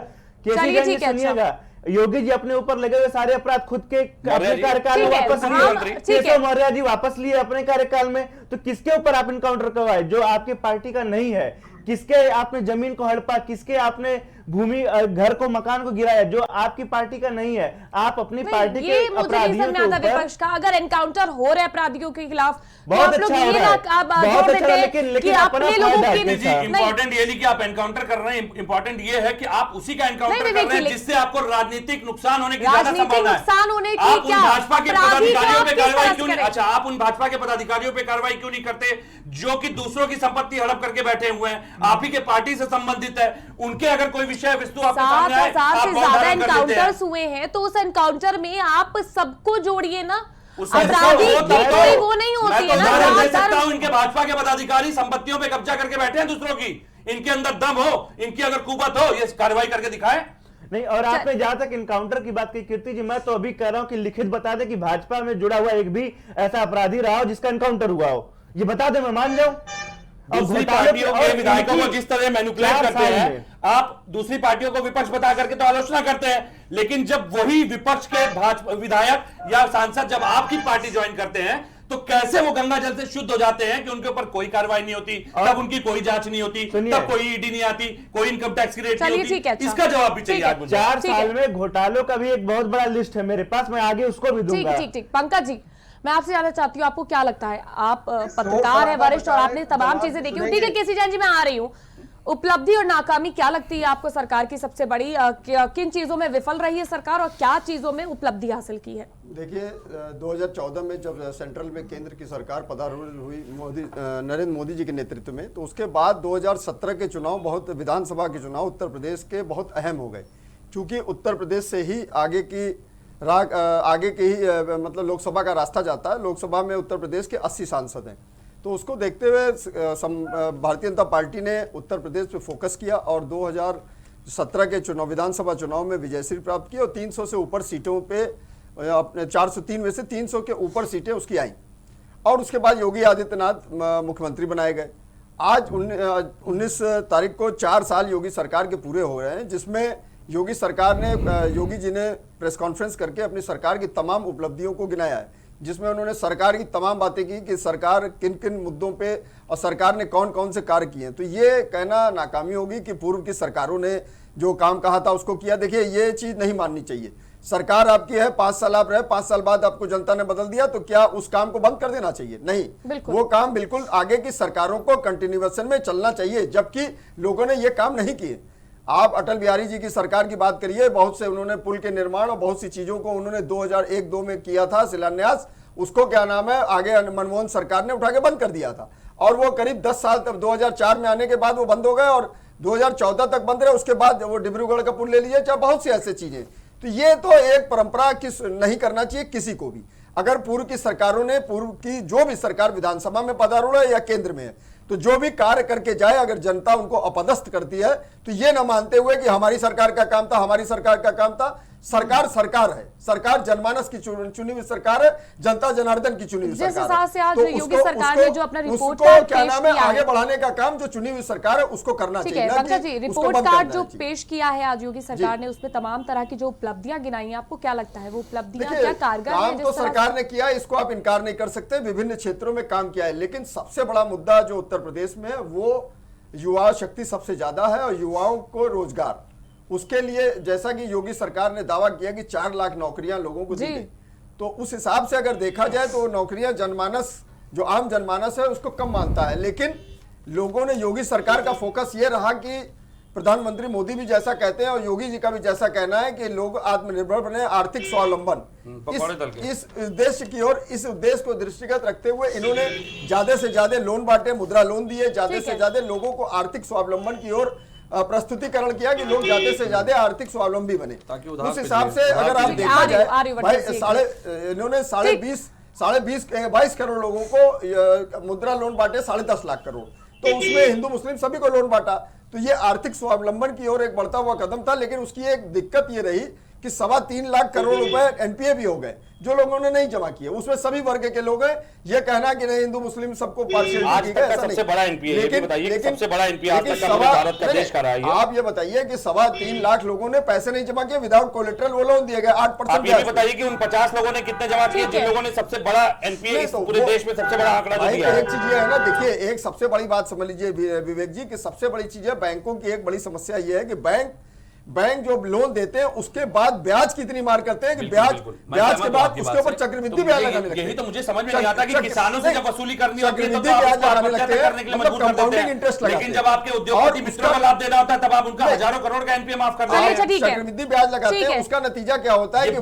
सुनिएगा, योगी जी अपने ऊपर लगे हुए सारे अपराध खुद के अपने जी, कार्यकाल में ठीक है, वापस हम- लिए, ठीक है। केशव मौर्य जी वापस लिए अपने कार्यकाल में, तो किसके ऊपर आप इनकाउंटर करवाए जो आपकी पार्टी का नहीं है? किसके आपने जमीन को हड़पा, किसके आपने भूमि घर को मकान को गिराया जो आपकी पार्टी का नहीं है? आप अपनी पार्टी नहीं, के ये मुझे नहीं अपराधियों समझ के में आता ऊपर विपक्ष का। अगर एनकाउंटर हो रहे अपराधियों के खिलाफ तो बहुत आप लोग अच्छा हो ये रहा है, ना बहुत जोर अच्छा, देते लेकिन कि अपना अपने फायदा लोगों है की जी, नहीं, इंपॉर्टेंट ये नहीं कि आप एनकाउंटर कर रहे हैं, इंपॉर्टेंट ये है कि आप उसी का एनकाउंटर नहीं, कर रहे हैं विवेक, जिससे आपको राजनीतिक नुकसान होने की ज्यादा राजनीतिक संभावना है। नुकसान होने की आप उन क्या? भाजपा के अपराधी को पदाधिकारियों आप पे किस कार्रवाई तरह क्यों से नहीं, करें? अच्छा आप उन भाजपा के पदाधिकारियों पे कार्रवाई क्यों नहीं करते जो कि दूसरों की संपत्ति हड़प करके बैठे हुए हैं, आप ही के पार्टी से संबंधित है, उनके अगर कोई विषय वस्तु आपके सामने आए, 7,000 आप से मौन ज्यादा धारण कर लेते हैं। एनकाउंटर्स हुए हैं, तो उस एनकाउंटर में आप सबको जोड़िए ना। उससे अपराधी हो की कोई वो नहीं मैं होती तो है ना। उदाहरण दे ज्यादातर- सकता हूं, इनके भाजपा के पदाधिकारी संपत्तियों पे कब्जा करके बैठे हैं दूसरों की, इनके अंदर दम हो, इनकी अगर कुवत हो, ये कार्रवाई करके दिखाए। नहीं। और आपने जहां तक इनकाउंटर की बात की कीर्ति जी, मैं तो अभी कह रहा हूं कि लिखित बता दे कि भाजपा में जुड़ा हुआ एक भी ऐसा अपराधी रहा हो जिसका इनकाउंटर हुआ हो, ये बता दे, मैं मान जाऊं। दूसरी पार्टियों के विधायकों को जिस तरह मैनिपुलेट 4 करते साल हैं, में। आप दूसरी पार्टियों को विपक्ष बता करके तो आलोचना करते हैं, लेकिन जब वही विपक्ष के भाजपा विधायक या सांसद जब आपकी पार्टी ज्वाइन करते हैं तो कैसे वो गंगा जल से शुद्ध हो जाते हैं कि उनके ऊपर कोई कार्रवाई नहीं होती, तब उनकी कोई जांच नहीं होती, सुनिए। तब कोई ईडी नहीं आती, कोई इनकम टैक्स की रेट नहीं चलिए, होती। ठीक है, अच्छा। इसका जवाब भी चाहिए ठीक है। आज मुझे। 4 ठीक है। साल में घोटालों का भी एक बहुत बड़ा लिस्ट है मेरे पास, मैं आगे उसको भी ठीक दूंगा। ठीक ठीक। पंकज जी, मैं आपसे जानना चाहती हूँ, आपको क्या लगता है, आप पत्रकार बड़ा है वरिष्ठ और बड़ा आपने तमाम जवाब चीजें देखी। सुनेंगे। ठीक है केसी जैन जी, मैं आ रही हूँ। उपलब्धि और नाकामी क्या लगती है आपको सरकार की सबसे बड़ी? किन चीजों में विफल रही है सरकार और क्या चीजों में उपलब्धि हासिल की है? देखिए 2014 में जब सेंट्रल में केंद्र की सरकार पदारूढ़ हुई नरेंद्र मोदी जी के नेतृत्व में, तो उसके बाद 2017 के चुनाव, बहुत विधानसभा के चुनाव उत्तर प्रदेश के बहुत अहम हो गए, क्योंकि उत्तर प्रदेश से ही आगे की मतलब लोकसभा का रास्ता जाता है। लोकसभा में उत्तर प्रदेश के 80 सांसद हैं, तो उसको देखते हुए भारतीय जनता पार्टी ने उत्तर प्रदेश पे फोकस किया और 2017 के चुनाव, विधानसभा चुनाव में विजयश्री प्राप्त की और 300 से ऊपर सीटों पे, अपने 403 में से 300 के ऊपर सीटें उसकी आई और उसके बाद योगी आदित्यनाथ मुख्यमंत्री बनाए गए। आज 19 तारीख को 4 साल योगी सरकार के पूरे हो रहे हैं, जिसमें योगी सरकार ने, योगी जी ने प्रेस कॉन्फ्रेंस करके अपनी सरकार की तमाम उपलब्धियों को गिनाया है, जिसमें उन्होंने सरकार की तमाम बातें की कि सरकार किन किन मुद्दों पे और सरकार ने कौन कौन से कार्य किए हैं। तो ये कहना नाकामी होगी कि पूर्व की सरकारों ने जो काम कहा था उसको किया। देखिए ये चीज नहीं माननी चाहिए। सरकार आपकी है, 5 साल आप रहे, 5 साल बाद आपको जनता ने बदल दिया, तो क्या उस काम को बंद कर देना चाहिए? नहीं, वो काम बिल्कुल आगे की सरकारों को कंटिन्यूएशन में चलना चाहिए, जबकि लोगों ने ये काम नहीं किए। आप अटल बिहारी जी की सरकार की बात करिए, बहुत से उन्होंने पुल के निर्माण और बहुत सी चीजों को उन्होंने 2001-2 में किया था शिलान्यास, उसको क्या नाम है आगे मनमोहन सरकार ने उठा के बंद कर दिया था और वो करीब 10 साल तक 2004 में आने के बाद वो बंद हो गए और 2014 तक बंद रहे। उसके बाद वो डिब्रूगढ़ का पुल ले लीजिए, चाहे बहुत सी ऐसी चीजें। तो ये तो एक परंपरा नहीं करना चाहिए किसी को भी। अगर पूर्व की सरकारों ने, पूर्व की जो भी सरकार विधानसभा में पधारूढ़ है या केंद्र में है, तो जो भी कार्य करके जाए, अगर जनता उनको अपदस्थ करती है तो ये ना मानते हुए कि हमारी सरकार का काम था, हमारी सरकार का काम था। सरकार सरकार है, सरकार जनमानस की चुनी हुई सरकार है, जनता जनार्दन की चुनी हुई जिस सरकार हिसाब से आज तो योगी सरकार ने जो अपना रिपोर्ट उसको कार्ड क्या पेश नाम है किया है, आगे बढ़ाने का काम जो चुनी हुई सरकार है उसको करना ठीक चाहिए है ना पंकज कि जी, उसको रिपोर्ट बंद कार्ड करना जो चाहिए। पेश किया है आज योगी सरकार ने, उसमें तमाम तरह की जो उपलब्धियां गिनाई हैं, आपको क्या लगता है वो उपलब्धियां देखिए, क्या कारगर है? काम जिस तो तरह सरकार ने किया, इसको आप इनकार नहीं कर सकते, विभिन्न क्षेत्रों में काम किया है, लेकिन सबसे बड़ा मुद्दा जो उत्तर प्रदेश में है वो युवा शक्ति सबसे ज्यादा है और युवाओं को रोजगार, उसके लिए जैसा कि योगी सरकार ने दावा किया कि 4 लाख नौकरियां लोगों को दी गई, तो उस हिसाब से अगर देखा जाए तो नौकरियां जनमानस, जो आम जनमानस है उसको कम मानता है। लेकिन लोगों ने, योगी सरकार का फोकस ये रहा कि प्रधानमंत्री मोदी भी जैसा कहते हैं और योगी जी का भी जैसा कहना है कि लोग आत्मनिर्भर बने, आर्थिक स्वावलंबन, इस उद्देश्य की ओर, इस उद्देश्य को दृष्टिगत रखते हुए इन्होंने ज्यादा से ज्यादा लोन बांटे, मुद्रा लोन दिए, ज्यादा से ज्यादा लोगों को आर्थिक स्वावलंबन की ओर प्रस्तुतिकरण किया कि लोग ज्यादा से ज्यादा आर्थिक स्वावलंबी बने। उस हिसाब से अगर आप देखा जाए भाई, इन्होंने 22 करोड़ लोगों को मुद्रा लोन बांटे, 10.5 लाख करोड़, तो उसमें हिंदू मुस्लिम सभी को लोन बांटा, तो ये आर्थिक स्वावलंबन की ओर एक बढ़ता हुआ कदम था। लेकिन उसकी एक दिक्कत ये रही कि 3.25 लाख करोड़ रुपए एनपीए भी हो गए जो लोगों ने नहीं जमा किए, उसमें सभी वर्ग के लोग हैं। ये कहना कि नहीं हिंदू मुस्लिम सबको पार्शियलिटी आज की तक का सबसे बड़ा एनपीए, ये भी बताइए कि सबसे बड़ा एनपीए आज तक का भारत का देश का रहा है। आप ये बताइए कि 3.25 लाख लोगों ने पैसे नहीं जमा किए, विदाउट कोलेटरल वो लोन दिए गए 8%। आप ये भी बताइए कि उन 50 लोगों ने कितने जमा किए जिन लोगों ने सबसे बड़ा एनपीए पूरे देश में सबसे बड़ा आंकड़ा जो दिया है। एक चीज ये है ना, देखिए एक सबसे बड़ी बात समझ लीजिए विवेक जी कि सबसे बड़ी चीज है बैंकों की एक बड़ी समस्या ये है कि बैंक जो लोन देते हैं उसके बाद ब्याज कितनी मार करते हैं कि ब्याज के बाद उसके ऊपर चक्रवृद्धि ब्याज लगाने लगते हैं। यही तो मुझे समझ में नहीं आता कि किसानों से जब वसूली करनी होती है तो ब्याज लगाने लगते हैं, करने के लिए मजबूर कर देते हैं, लेकिन जब आपके उद्योगपति मित्रों को लाभ देना होता है तब आप उनका हजारों करोड़ का एनपीए माफ कर देते हैं। चक्रवृद्धि ब्याज लगाते हैं, उसका नतीजा क्या होता है कि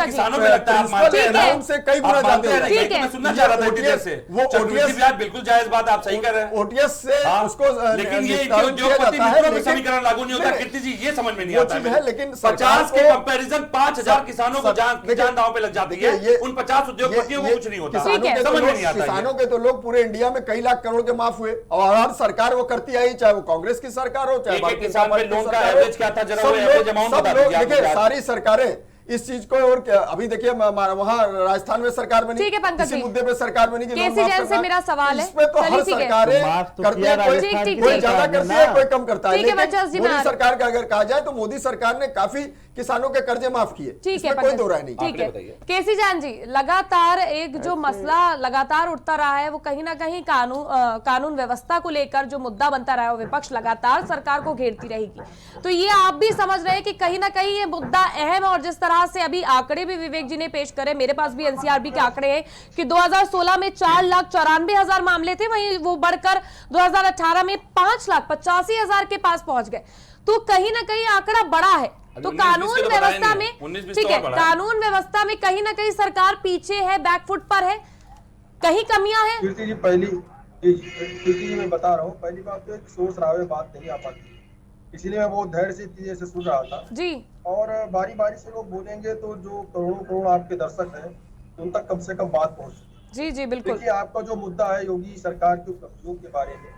किसानों में लगता है से कई गुना ज्यादा है। मैं सुनना चाह रहा था ओटीएस से, वो चक्रवृद्धि ब्याज बिल्कुल जायज बात, आप सही कर रहे हैं ओटीएस से उसको, लेकिन ये उद्योगपति मित्रों में समीकरण लागू नहीं होता। कीर्ति जी ये समझ में नहीं आता है, लेकिन 50 के कंपैरिजन 5000 किसानों को जान दांव पे लग जाती है, उन 50 उद्योगपतियों को कुछ नहीं होता। समझ में नहीं आता। किसानों के तो लोग पूरे इंडिया में कई लाख करोड़ के माफ हुए और हर सरकार वो करती आई, चाहे वो कांग्रेस की सरकार हो चाहे भारतीय जनता पार्टी की सरकार हो। एवरेज क्या था जरा वो एवरेज अमाउंट बता दीजिए। देखिए सारी सरकारें इस चीज को, और अभी देखिए वहां राजस्थान में सरकार बनी, ठीक है पंकज जी, इसी मुद्दे पे सरकार बनी कि केसी जैन से मेरा सवाल है, इसमें तो हर सरकारें करती है, कोई ज्यादा करती है कोई कम करता है। लेकिन मोदी सरकार का अगर कहा जाए तो मोदी सरकार ने काफी किसानों के कर्जे माफ किए, ठीक है, कोई दो राय नहीं। ठीक है केसी जैन जी, लगातार एक जो मसला लगातार उठता रहा है वो कहीं ना कहीं कानून व्यवस्था को लेकर जो मुद्दा बनता रहा है, विपक्ष लगातार सरकार को घेरती रहेगी। तो ये आप भी समझ रहे हैं कि कहीं ना कहीं ये मुद्दा अहम, और जिस तरह से अभी आंकड़े भी विवेक जी ने पेश करे, मेरे पास भी एनसीआरबी के आंकड़े हैं कि 2016 में 4,94,000 मामले थे, वहीं वो बढ़कर 2018 में 5,85,000 के पास पहुंच गए। तो कहीं ना कहीं आंकड़ा बड़ा है। तो कानून व्यवस्था में, ठीक है, कानून व्यवस्था में कहीं ना कहीं सरकार पीछे है, बैकफुट पर है, कहीं कमियां हैं। कीर्ति जी मैं बता रहा हूँ, पहली बात तो एक शोर शराबे बात नहीं आ पाती, इसलिए मैं बहुत धैर्य से चीजें से सुन रहा था जी। और बारी बारी से लोग बोलेंगे तो जो करोड़ों करोड़ आपके दर्शक हैं उन तक कम से कम बात पहुंच। जी जी बिल्कुल। देखिए आपका जो मुद्दा है योगी सरकार की उपलब्धियों के बारे में,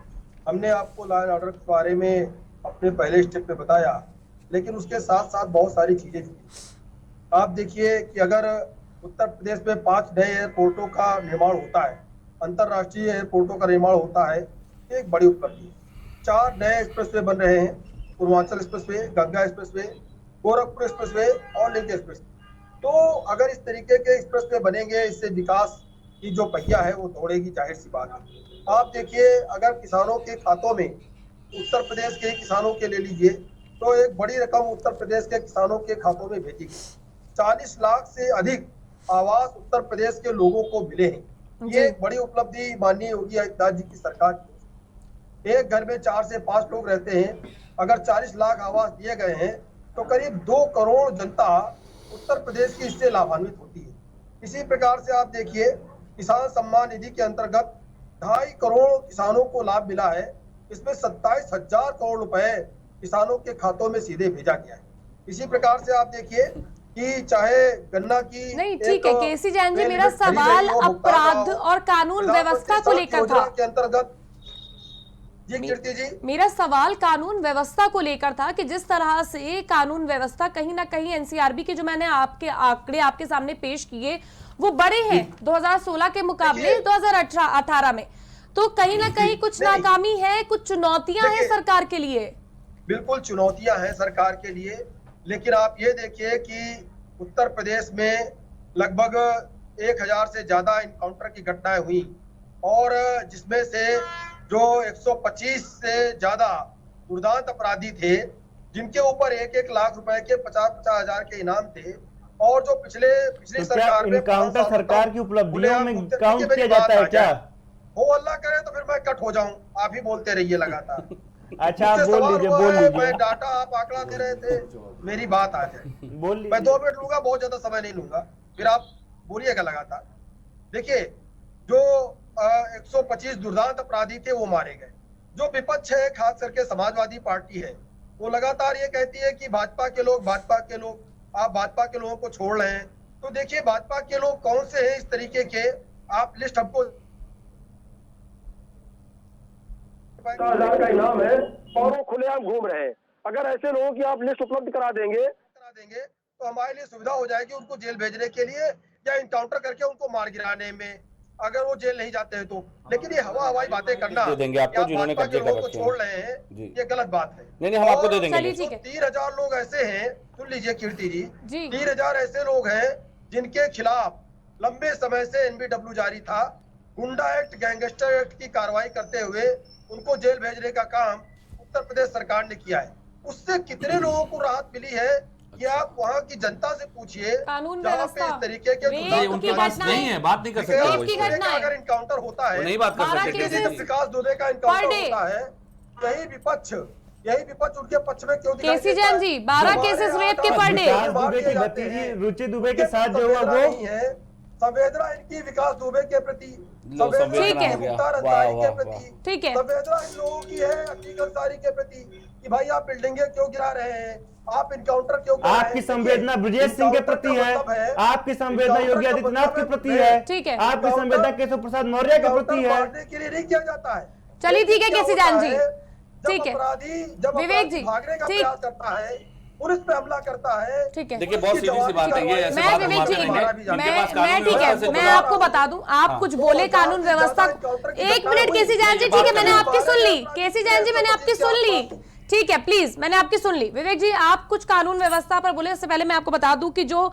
हमने आपको लॉ एंड ऑर्डर के बारे में अपने पहले स्टेप पे बताया, लेकिन उसके साथ साथ बहुत सारी चीजें जुड़ी। आप देखिए कि अगर उत्तर प्रदेश में 5 नए एयरपोर्टों का निर्माण होता है, अंतरराष्ट्रीय एयरपोर्टों का निर्माण होता है, एक बड़ी उपलब्धि। 4 नए एक्सप्रेसवे बन रहे हैं, Purvanchal expressway, Ganga expressway, Gorakhpur expressway और लिंक एक्सप्रेसवे। तो अगर इस तरीके के एक्सप्रेसवे बनेंगे, इससे विकास की जो पहिया है वो दौड़ेगी, जाहिर सी बात है। आप देखिए अगर किसानों के खातों में, उत्तर प्रदेश के किसानों के ले लीजिए तो एक बड़ी रकम उत्तर प्रदेश के किसानों के खातों में भेजी गई। 40 लाख से अधिक आवास उत्तर प्रदेश के लोगों को मिले हैं। ये एक बड़ी उपलब्धि माननीय योगी आदित्यनाथ जी की सरकार की। एक घर में 4 से 5 लोग रहते हैं, अगर 40 लाख आवास दिए गए हैं तो करीब 2 करोड़ जनता उत्तर प्रदेश की इससे लाभान्वित होती है। इसी प्रकार से आप देखिए किसान सम्मान निधि के अंतर्गत 2.5 करोड़ किसानों को लाभ मिला है, इसमें 27,000 करोड़ रुपए किसानों के खातों में सीधे भेजा गया है। इसी प्रकार से आप देखिए कि चाहे गन्ना की, नहीं ठीक है केसी जैन जी, मेरा सवाल अपराध और कानून व्यवस्था को लेकर था के अंतर्गत। जी कीर्ति जी, मेरा सवाल कानून व्यवस्था को लेकर था कि जिस तरह से कानून व्यवस्था कहीं ना कहीं एनसीआरबी के जो मैंने आपके आंकड़े आपके सामने पेश किए वो बड़े हैं 2016 के मुकाबले 2018 में, तो कहीं ना कहीं कुछ नाकामी है, कुछ चुनौतियां हैं सरकार के लिए। बिल्कुल चुनौतियां हैं सरकार के लिए, लेकिन आप ये देखिए कि उत्तर प्रदेश में लगभग 1000 से ज्यादा इनकाउंटर की घटनाएं हुई और जिसमें से जो 125 से ज्यादा दुर्दांत अपराधी थे जिनके ऊपर 1-1 लाख रुपए के 50-50 हजार के इनाम थे, और जो पिछली सरकार में इनकाउंटर सरकार की उपलब्धियों में काउंट किया जाता है क्या? हो अल्लाह करे तो फिर मैं कट हो जाऊं, आप ही बोलते रहिए लगातार। अच्छा आप बोल लीजिए। मैं डाटा आप आंकड़ा दे रहे थे, मेरी बात आ जाए, बोल लीजिए। मैं 2 मिनट लूंगा, बहुत ज्यादा समय नहीं लूंगा, फिर आप बोलिएगा लगातार। देखिए जो 125 दुर्दांत अपराधी थे वो मारे गए। जो विपक्ष है खास करके समाजवादी पार्टी है वो लगातार ये कहती है कि भाजपा के लोग आप भाजपा के लोगों को छोड़ रहे हैं। तो देखिए भाजपा के लोग कौन से हैं इस तरीके के, आप लिस्ट हमको 1000 का इनाम है और वो खुलेआम घूम रहे हैं। अगर ऐसे लोगों की आप लिस्ट उपलब्ध करा देंगे तो हमारे लिए सुविधा हो जाएगी उनको जेल भेजने के लिए या इनकाउंटर करके उनको मार गिराने में, अगर वो जेल नहीं जाते हैं तो। लेकिन ये हवाई बातें करना दे देंगे आपको, या जिन्होंने भाजपा के कब्जे कर लोगों को रखे हैं। छोड़ रहे हैं, जी। ये गलत बात है। नहीं हम आपको दे देंगे। चलिए ठीक है। 3000 लोग ऐसे हैं, सुन लीजिए कीर्ति जी। जी, 3000 ऐसे लोग हैं जिनके खिलाफ लंबे समय से एनबीडब्ल्यू जारी था। गुंडा एक्ट, गैंगस्टर एक्ट की कार्रवाई करते हुए उनको जेल भेजने का काम उत्तर प्रदेश सरकार ने किया है। उससे कितने लोगों को राहत मिली है ये आप वहाँ की जनता से पूछिए, कानून जहाँ पे इस व्यवस्था, तरीके के रेप ये की उनके पास घटनाएं, नहीं है, बात नहीं कर सकते रेप वो की इस पे। घटनाएं, अगर इनकाउंटर होता है, वो नहीं बात कर 12 सकते केसेस, किसी जब विकास दुबे का पर इनकाउंटर डे। होता है, यही विपक्ष उनके पक्ष में क्यों दिखाई केसी देता है? जैन जी, 12 हमारे केसेस यहाँ रेप के आज पर डे। विकास मार दुबे दिए की जाते भतीजी हैं। रुचि दुबे के इनके साथ जो हुआ संवेदना वो नहीं है, संवेदना इनकी विकास दुबे के प्रति, लो, संवेदना ठीक है। हो गया। मुख्तार वाह, अंसारी वाह, के प्रति, ठीक है। संवेदना इन लोगों की है अतीक अंसारी के प्रति कि भाई आप बिल्डिंगें क्यों गिरा रहे हैं, आप इनकाउंटर क्यों कर रहे हैं? आपकी संवेदना ब्रजेश सिंह के प्रति है, आपकी संवेदना योगी आदित्यनाथ के प्रति है, ठीक है। आपकी संवेदना केशव प्रसाद मौर्य के प्रति है। मारने के लिए नहीं किया जाता है। चलिए ठीक है क्या केसी होता जान जी, है, जब ठीक है। अपराधी जब विवेक अपराधी जी, भागने का ठीक। प्रयास करता है, पुलिस पे हमला करता है, ठीक है। देखिए बहुत सीधी सी बात है ये, ऐसे मैं बात हम विवेक आते जी, रहेंगे। इनके पास कानून मैं ठीक व्यवस्था है, से मैं जुड़ा- आपको बता दूं, आप कुछ बोले कानून व्यवस्था। एक मिनट केसी जैन जी, ठीक है मैंने आपकी सुन ली। केसी जैन जी मैंने आपकी सुन ली, ठीक है प्लीज, मैंने आपकी सुन ली। विवेक जी आप कुछ कानून व्यवस्था पर बोले, उससे पहले मैं आपको बता दूं कि जो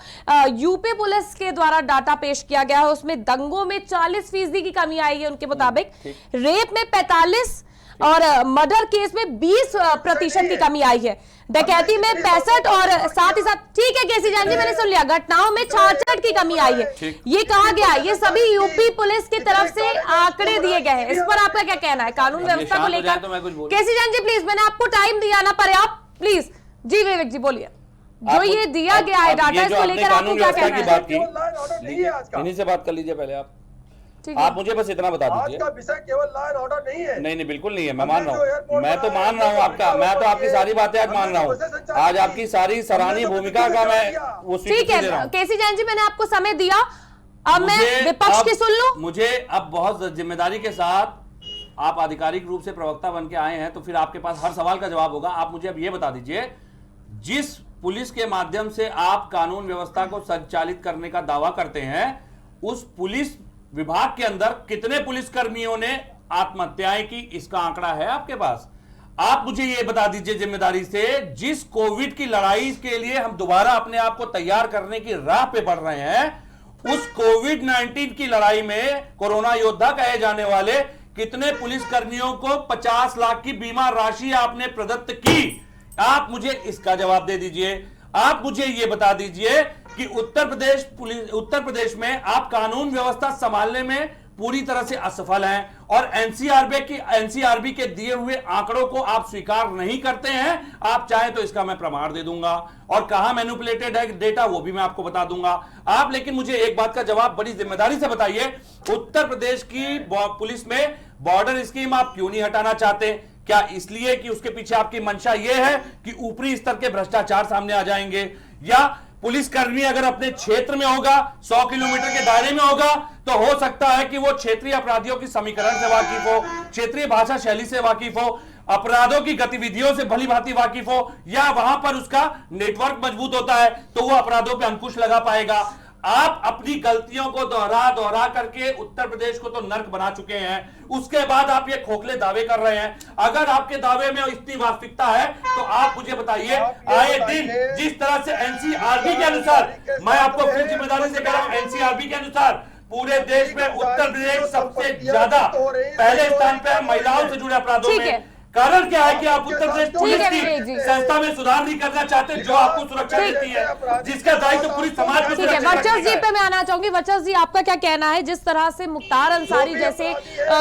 यूपी पुलिस के द्वारा डाटा पेश किया गया है उसमें दंगों में 40% की कमी आई है उनके मुताबिक, रेप में 45 और मर्डर केस में 20% की कमी आई है, डकैती में 65 और साथ ही साथ, ठीक है केसी जान जी मैंने सुन लिया, घटनाओं में 66 की कमी आई है। ये कहा गया है, ये सभी यूपी पुलिस की तरफ से आंकड़े दिए गए हैं। इस पर आपका क्या कहना है कानून व्यवस्था को लेकर? तो मैं कुछ बोलूं। केसी जान जी प्लीज, मैंने आपको टाइम दिया ना पर्याप्त, प्लीज जी विवेक जी बोलिए। जो ये दिया गया है डाटा, इसको लेकर आपको क्या कहना है? बात की केवल लाइन ऑर्डर नहीं है आज का। इन्हीं से बात कर लीजिए पहले आप। ठीक है। आप मुझे बस इतना बता आज दीजिए। का विषय केवल लाइन ऑर्डर नहीं है। नहीं बिल्कुल नहीं है, मैं हमने मान रहा जो हूँ, एयरपोर्ट मैं तो बनाया, मान रहा हूँ आपका, मैं तो आपकी सारी बातें आज मान रहा हूँ। आज आपकी सारी सराहनीय भूमिका का मैं वो ठीक स्वीकृति दे रहा है हूँ। केसी जैन जी, मैंने आपको समय दिया, अब मैं मुझे विपक्ष अब- की सुन लूं। मुझे अब बहुत जिम्मेदारी के साथ, आप आधिकारिक रूप से प्रवक्ता बन के आए हैं तो फिर आपके पास हर सवाल का जवाब होगा। आप मुझे अब ये बता दीजिए, जिस पुलिस के माध्यम से आप कानून व्यवस्था को संचालित करने का दावा करते हैं, उस पुलिस विभाग के अंदर कितने पुलिसकर्मियों ने आत्महत्याएं की, इसका आंकड़ा है आपके पास? आप मुझे यह बता दीजिए जिम्मेदारी से, जिस कोविड की लड़ाई के लिए हम दोबारा अपने आप को तैयार करने की राह पे बढ़ रहे हैं, उस कोविड-19 की लड़ाई में कोरोना योद्धा कहे जाने वाले कितने पुलिसकर्मियों को 50 लाख की बीमा राशि आपने प्रदत्त की? आप मुझे इसका जवाब दे दीजिए। आप मुझे यह बता दीजिए कि उत्तर प्रदेश में आप कानून व्यवस्था संभालने में पूरी तरह से असफल हैं और एनसीआरबी के दिए हुए आंकड़ों को आप स्वीकार नहीं करते हैं। आप चाहें तो इसका मैं प्रमाण दे दूंगा और कहां मैनिपुलेटेड है डेटा वो भी मैं आपको बता दूंगा। आप लेकिन मुझे एक बात का जवाब बड़ी जिम्मेदारी से बताइए, उत्तर प्रदेश की पुलिस में बॉर्डर स्कीम आप क्यों नहीं हटाना चाहते? क्या इसलिए कि उसके पीछे आपकी मंशा यह है कि ऊपरी स्तर के भ्रष्टाचार सामने आ जाएंगे? या पुलिसकर्मी अगर अपने क्षेत्र में होगा, 100 किलोमीटर के दायरे में होगा, तो हो सकता है कि वो क्षेत्रीय अपराधियों की समीकरण से वाकिफ हो, क्षेत्रीय भाषा शैली से वाकिफ हो, अपराधों की गतिविधियों से भली भांति वाकिफ हो, या वहां पर उसका नेटवर्क मजबूत होता है तो वो अपराधों पर अंकुश लगा पाएगा। आप अपनी गलतियों को दोहरा करके उत्तर प्रदेश को तो नर्क बना चुके हैं, उसके बाद आप ये खोखले दावे कर रहे हैं। अगर आपके दावे में इतनी वास्तविकता है तो आप मुझे बताइए, आए दिन जिस तरह से एनसीआरबी के अनुसार, मैं आपको फिर जिम्मेदारी से कह रहा हूं, एनसीआरबी के अनुसार पूरे देश में उत्तर प्रदेश सबसे ज्यादा पहले स्थान पे है महिलाओं से जुड़े अपराधों में। कारण क्या है कि आप उत्तर प्रदेश पुलिस की संस्था में सुधार नहीं करना चाहते, जो आपको सुरक्षा देती है, जिसका दायित्व पूरी समाज में। ठीक है, वर्चस्व जी पे मैं आना चाहूंगी। वर्चस्व जी आपका क्या कहना है, जिस तरह से मुख्तार अंसारी जैसे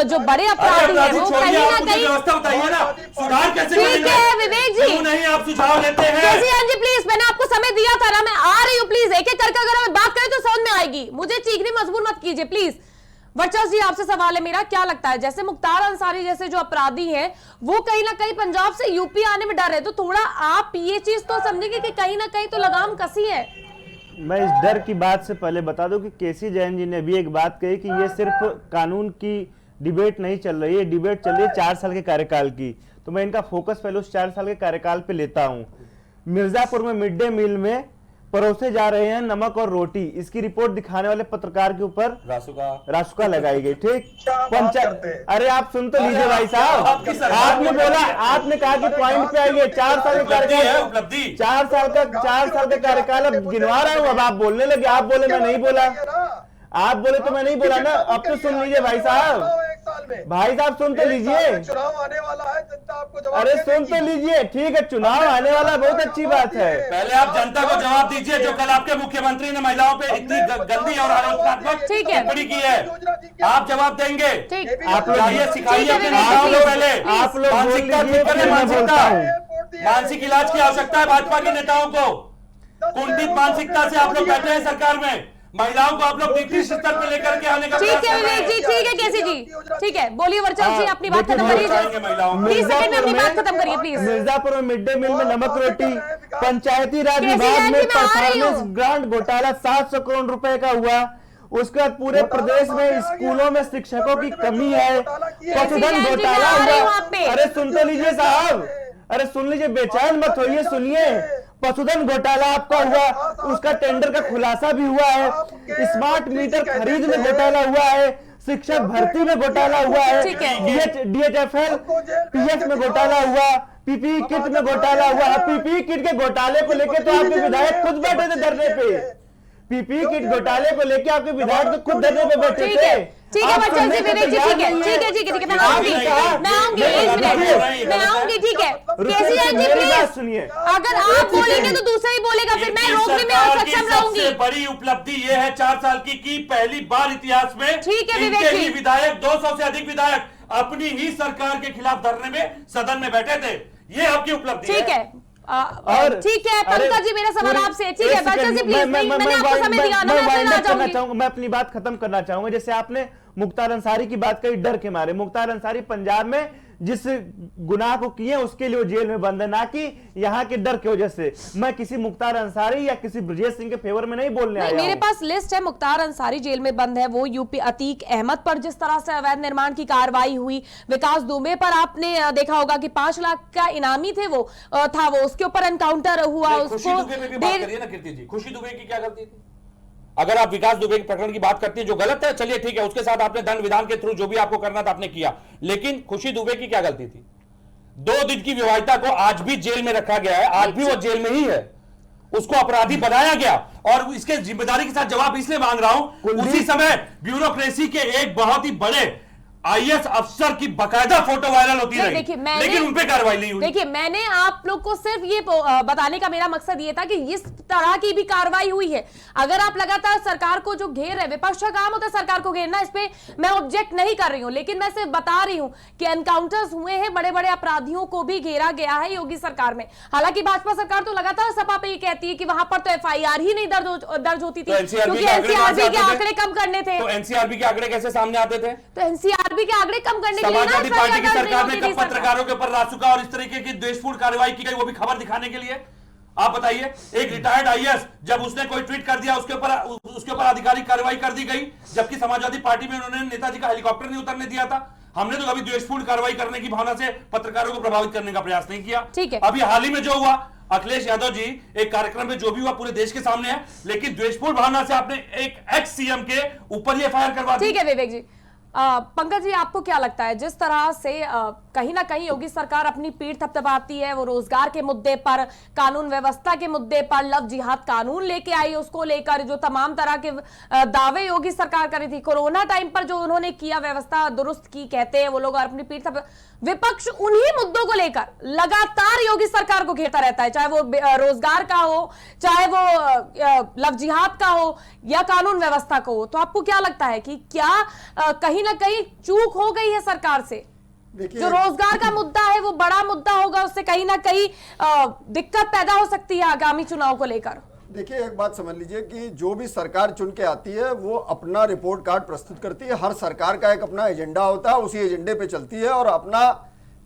जो बड़े अपराधी हैं वो कहीं ना कहीं, व्यवस्था बताइए ना, सुधार कैसे? ठीक है विवेक जी, क्यों नहीं आप सुझाव लेते हैं? केसी जान जी प्लीज, मैंने आपको समय दिया था ना, मैं आ रही हूँ, प्लीज एक एक करके अगर हम बात करें तो समझ में आएगी, मुझे चीखने मजबूर मत कीजिए प्लीज। वर्चस्व जी आपसे सवाल है मेरा, क्या लगता है जैसे मुख्तार अंसारी जैसे जो अपराधी हैं वो कहीं ना कहीं पंजाब से यूपी आने में डर है, तो थोड़ा आप ये चीज तो समझेंगे कि कहीं ना कहीं तो लगाम कसी है? मैं इस डर की बात से पहले बता दूं कि केसी जैन जी ने भी एक बात कही कि ये सिर्फ कानून की डिबेट नहीं चल रही है, डिबेट चल रही है 4 साल के कार्यकाल की। तो मैं इनका फोकस पहले उस 4 साल के कार्यकाल पे लेता हूं। मिर्जापुर में मिड डे मील में परोसे जा रहे हैं नमक और रोटी, इसकी रिपोर्ट दिखाने वाले पत्रकार के ऊपर रासुका लगाई गई। ठीक, पंचायत, अरे आप सुन तो लीजिए भाई साहब, आपने बोला, आपने कहा कि पॉइंट पे आइए, 4 साल का कार्यकाल, 4 साल का कार्यकाल अब गिनवा रहा हूं, अब आप बोलने लगे, आप बोले मैं नहीं बोला, आप बोले तो मैं नहीं बोला ना, अब तो सुन लीजिए भाई साहब, भाई साहब सुन तो लीजिए, चुनाव आने वाला है, जनता आपको जवाब अरे सुन तो लीजिए, ठीक है चुनाव आने वाला, बहुत अच्छी बात है। पहले आप जनता को जवाब दीजिए, जो कल आपके मुख्यमंत्री ने महिलाओं पे इतनी गंदी और आलोचनात्मक टिप्पणी की है, आप जवाब देंगे? आप लोग सिखाइए अपने नेताओं को, पहले आप लोग मानसिकता ठीक करें, मानसिक इलाज की आवश्यकता है भाजपा के नेताओं को। कुंठित मानसिकता से आप लोग बैठे हैं सरकार में, महिलाओं को आप लोग नीति स्तर पर लेकर के आने का ठीक है विवेक जी, ठीक है केसी जी, ठीक है बोलिए वर्चल जी, अपनी बात खत्म करिए, 30 सेकंड में अपनी बात खत्म करिए प्लीज। मिर्जापुर में मिड डे मील में नमक रोटी, पंचायती राज विभाग में परफॉर्मेंस ग्रांट घोटाला 700 करोड़ रुपए का हुआ, उसके बाद पूरे प्रदेश में स्कूलों में शिक्षकों की कमी है, पशुधन घोटाला हुआ, अरे सुन तो लीजिए साहब, अरे सुन लीजिए, बेचैन मत होइए, सुनिए, पशुधन घोटाला आपका हुआ, उसका टेंडर का खुलासा भी हुआ है, स्मार्ट मीटर खरीद में घोटाला हुआ है, शिक्षक भर्ती में घोटाला हुआ है, DHFL PF में घोटाला हुआ, PPE किट में घोटाला हुआ। PPE किट के घोटाले को लेकर तो आपके विधायक खुद बैठे थे धरने पे, PPE किट घोटाले को लेकर आपके विधायक तो खुद धरने पे बैठे थे। ठीक है बच्चों जी, विवेक जी, ठीक है ठीक है ठीक है ठीक है, मैं आऊंगी 1 मिनट, मैं आऊंगी, ठीक है केसीआर जी प्लीज सुनिए, अगर आप बोलेंगे तो दूसरा ही बोलेगा, फिर मैं रोकने में असक्षम रहूंगी। सबसे बड़ी उपलब्धि ये है 4 साल की पहली बार इतिहास में ठीक है इनके विवेक ही जी, विधायक 200 से अधिक विधायक अपनी ही सरकार के खिलाफ धरने में सदन में बैठे थे, ये आपकी उपलब्धि ठीक है। और ठीक है पंकज जी, मेरा सवाल आपसे, ठीक है बच्चों जी प्लीज, मैंने आपको समय दिया ना, मैं अपनी बात खत्म करना चाहूंगा। जैसे आपने मुख्तार अंसारी की बात कही, डर के मारे, मुख्तार अंसारी पंजाब में जिस गुनाह को किए उसके लिए वो जेल में बंद है, ना कि यहाँ के डर की वजह से। मैं किसी मुख्तार अंसारी या किसी ब्रजेश सिंह के फेवर में नहीं बोलने आया हूं। मेरे पास लिस्ट है, मुख्तार अंसारी जेल में बंद है, वो यूपी अतीक अहमद पर जिस तरह से अवैध निर्माण की कार्रवाई हुई, विकास दुबे पर आपने देखा होगा कि 5 लाख का इनामी थे वो था, वो उसके ऊपर एनकाउंटर हुआ, उसको खुशी दुबे की क्या गलती थी? अगर आप विकास दुबे के प्रकरण की बात करती है जो गलत है, चलिए ठीक है, उसके साथ आपने दंड विधान के थ्रू जो भी आपको करना था आपने किया, लेकिन खुशी दुबे की क्या गलती थी? 2 दिन की विवाहिता को आज भी जेल में रखा गया है, आज भी वो जेल में ही है, उसको अपराधी बनाया गया, और इसके जिम्मेदारी के साथ जवाब इसलिए मांग रहा हूं, उसी समय ब्यूरोक्रेसी के एक बहुत ही बड़े IAS अफसर की बकायदा फोटो वायरल होती रही, लेकिन उन पे कार्रवाई नहीं हुई। देखिए मैंने आप लोग को सिर्फ ये बताने का मेरा मकसद ये था कि इस तरह की भी कार्रवाई हुई है। अगर आप लगातार सरकार को जो घेर है, विपक्ष का काम होता है सरकार को घेरना, इस पे मैं ऑब्जेक्ट नहीं कर रही हूं, लेकिन मैं सिर्फ बता रही हूं कि एनकाउंटर्स हुए हैं, बड़े बड़े अपराधियों को भी घेरा गया है योगी सरकार में। हालांकि भाजपा सरकार तो लगातार सपा पे ये कहती है कि वहां पर तो FIR ही नहीं दर्ज होती थी, क्योंकि NCRB के आंकड़े कम करने थे। तो NCRB के आंकड़े कैसे सामने आते थे? तो NCRB के आंकड़े कम करने के लिए समाजवादी पार्टी की सरकार ने कब पत्रकारों के ऊपर रासुका और इस तरीके की द्वेषपूर्ण कार्रवाई की गई, वो भी खबर दिखाने के लिए? आप बताइए, एक रिटायर्ड IAS जब उसने कोई ट्वीट कर दिया उसके ऊपर आधिकारिक कार्रवाई कर दी गई, जबकि समाजवादी पार्टी में उन्होंने नेताजी का हेलीकॉप्टर नहीं उतरने दिया था। हमने तो कभी द्वेषपूर्ण कार्रवाई करने की भावना से पत्रकारों को प्रभावित करने का प्रयास नहीं किया। ठीक है, अभी हाल ही में जो हुआ, अखिलेश यादव जी एक कार्यक्रम में जो भी हुआ पूरे देश के सामने है, लेकिन द्वेषपूर्ण भावना से आपने एक एक्स CM के ऊपर ये FIR करवा दी। ठीक है विवेक जी, पंकज जी आपको क्या लगता है, जिस तरह से कहीं ना कहीं योगी सरकार अपनी पीठ थपथपाती है, वो रोजगार के मुद्दे पर, कानून व्यवस्था के मुद्दे पर, लव जिहाद कानून लेके आई, उसको लेकर जो तमाम तरह के दावे योगी सरकार कर रही थी, कोरोना टाइम पर जो उन्होंने किया, व्यवस्था दुरुस्त की कहते हैं वो लोग, और अपनी पीठ विपक्ष उन्हीं मुद्दों को लेकर लगातार योगी सरकार को घेरता रहता है, चाहे वो रोजगार का हो, चाहे वो लव जिहाद का हो, या कानून व्यवस्था का हो। तो आपको क्या लगता है कि क्या कहीं ना कहीं चूक हो गई है सरकार से? जो रोजगार का मुद्दा है वो बड़ा मुद्दा होगा, उससे कहीं ना कहीं दिक्कत पैदा हो सकती है आगामी चुनाव को लेकर। देखिए, एक बात समझ लीजिए कि जो भी सरकार चुन के आती है वो अपना रिपोर्ट कार्ड प्रस्तुत करती है। हर सरकार का एक अपना एजेंडा होता है, उसी एजेंडे पे चलती है और अपना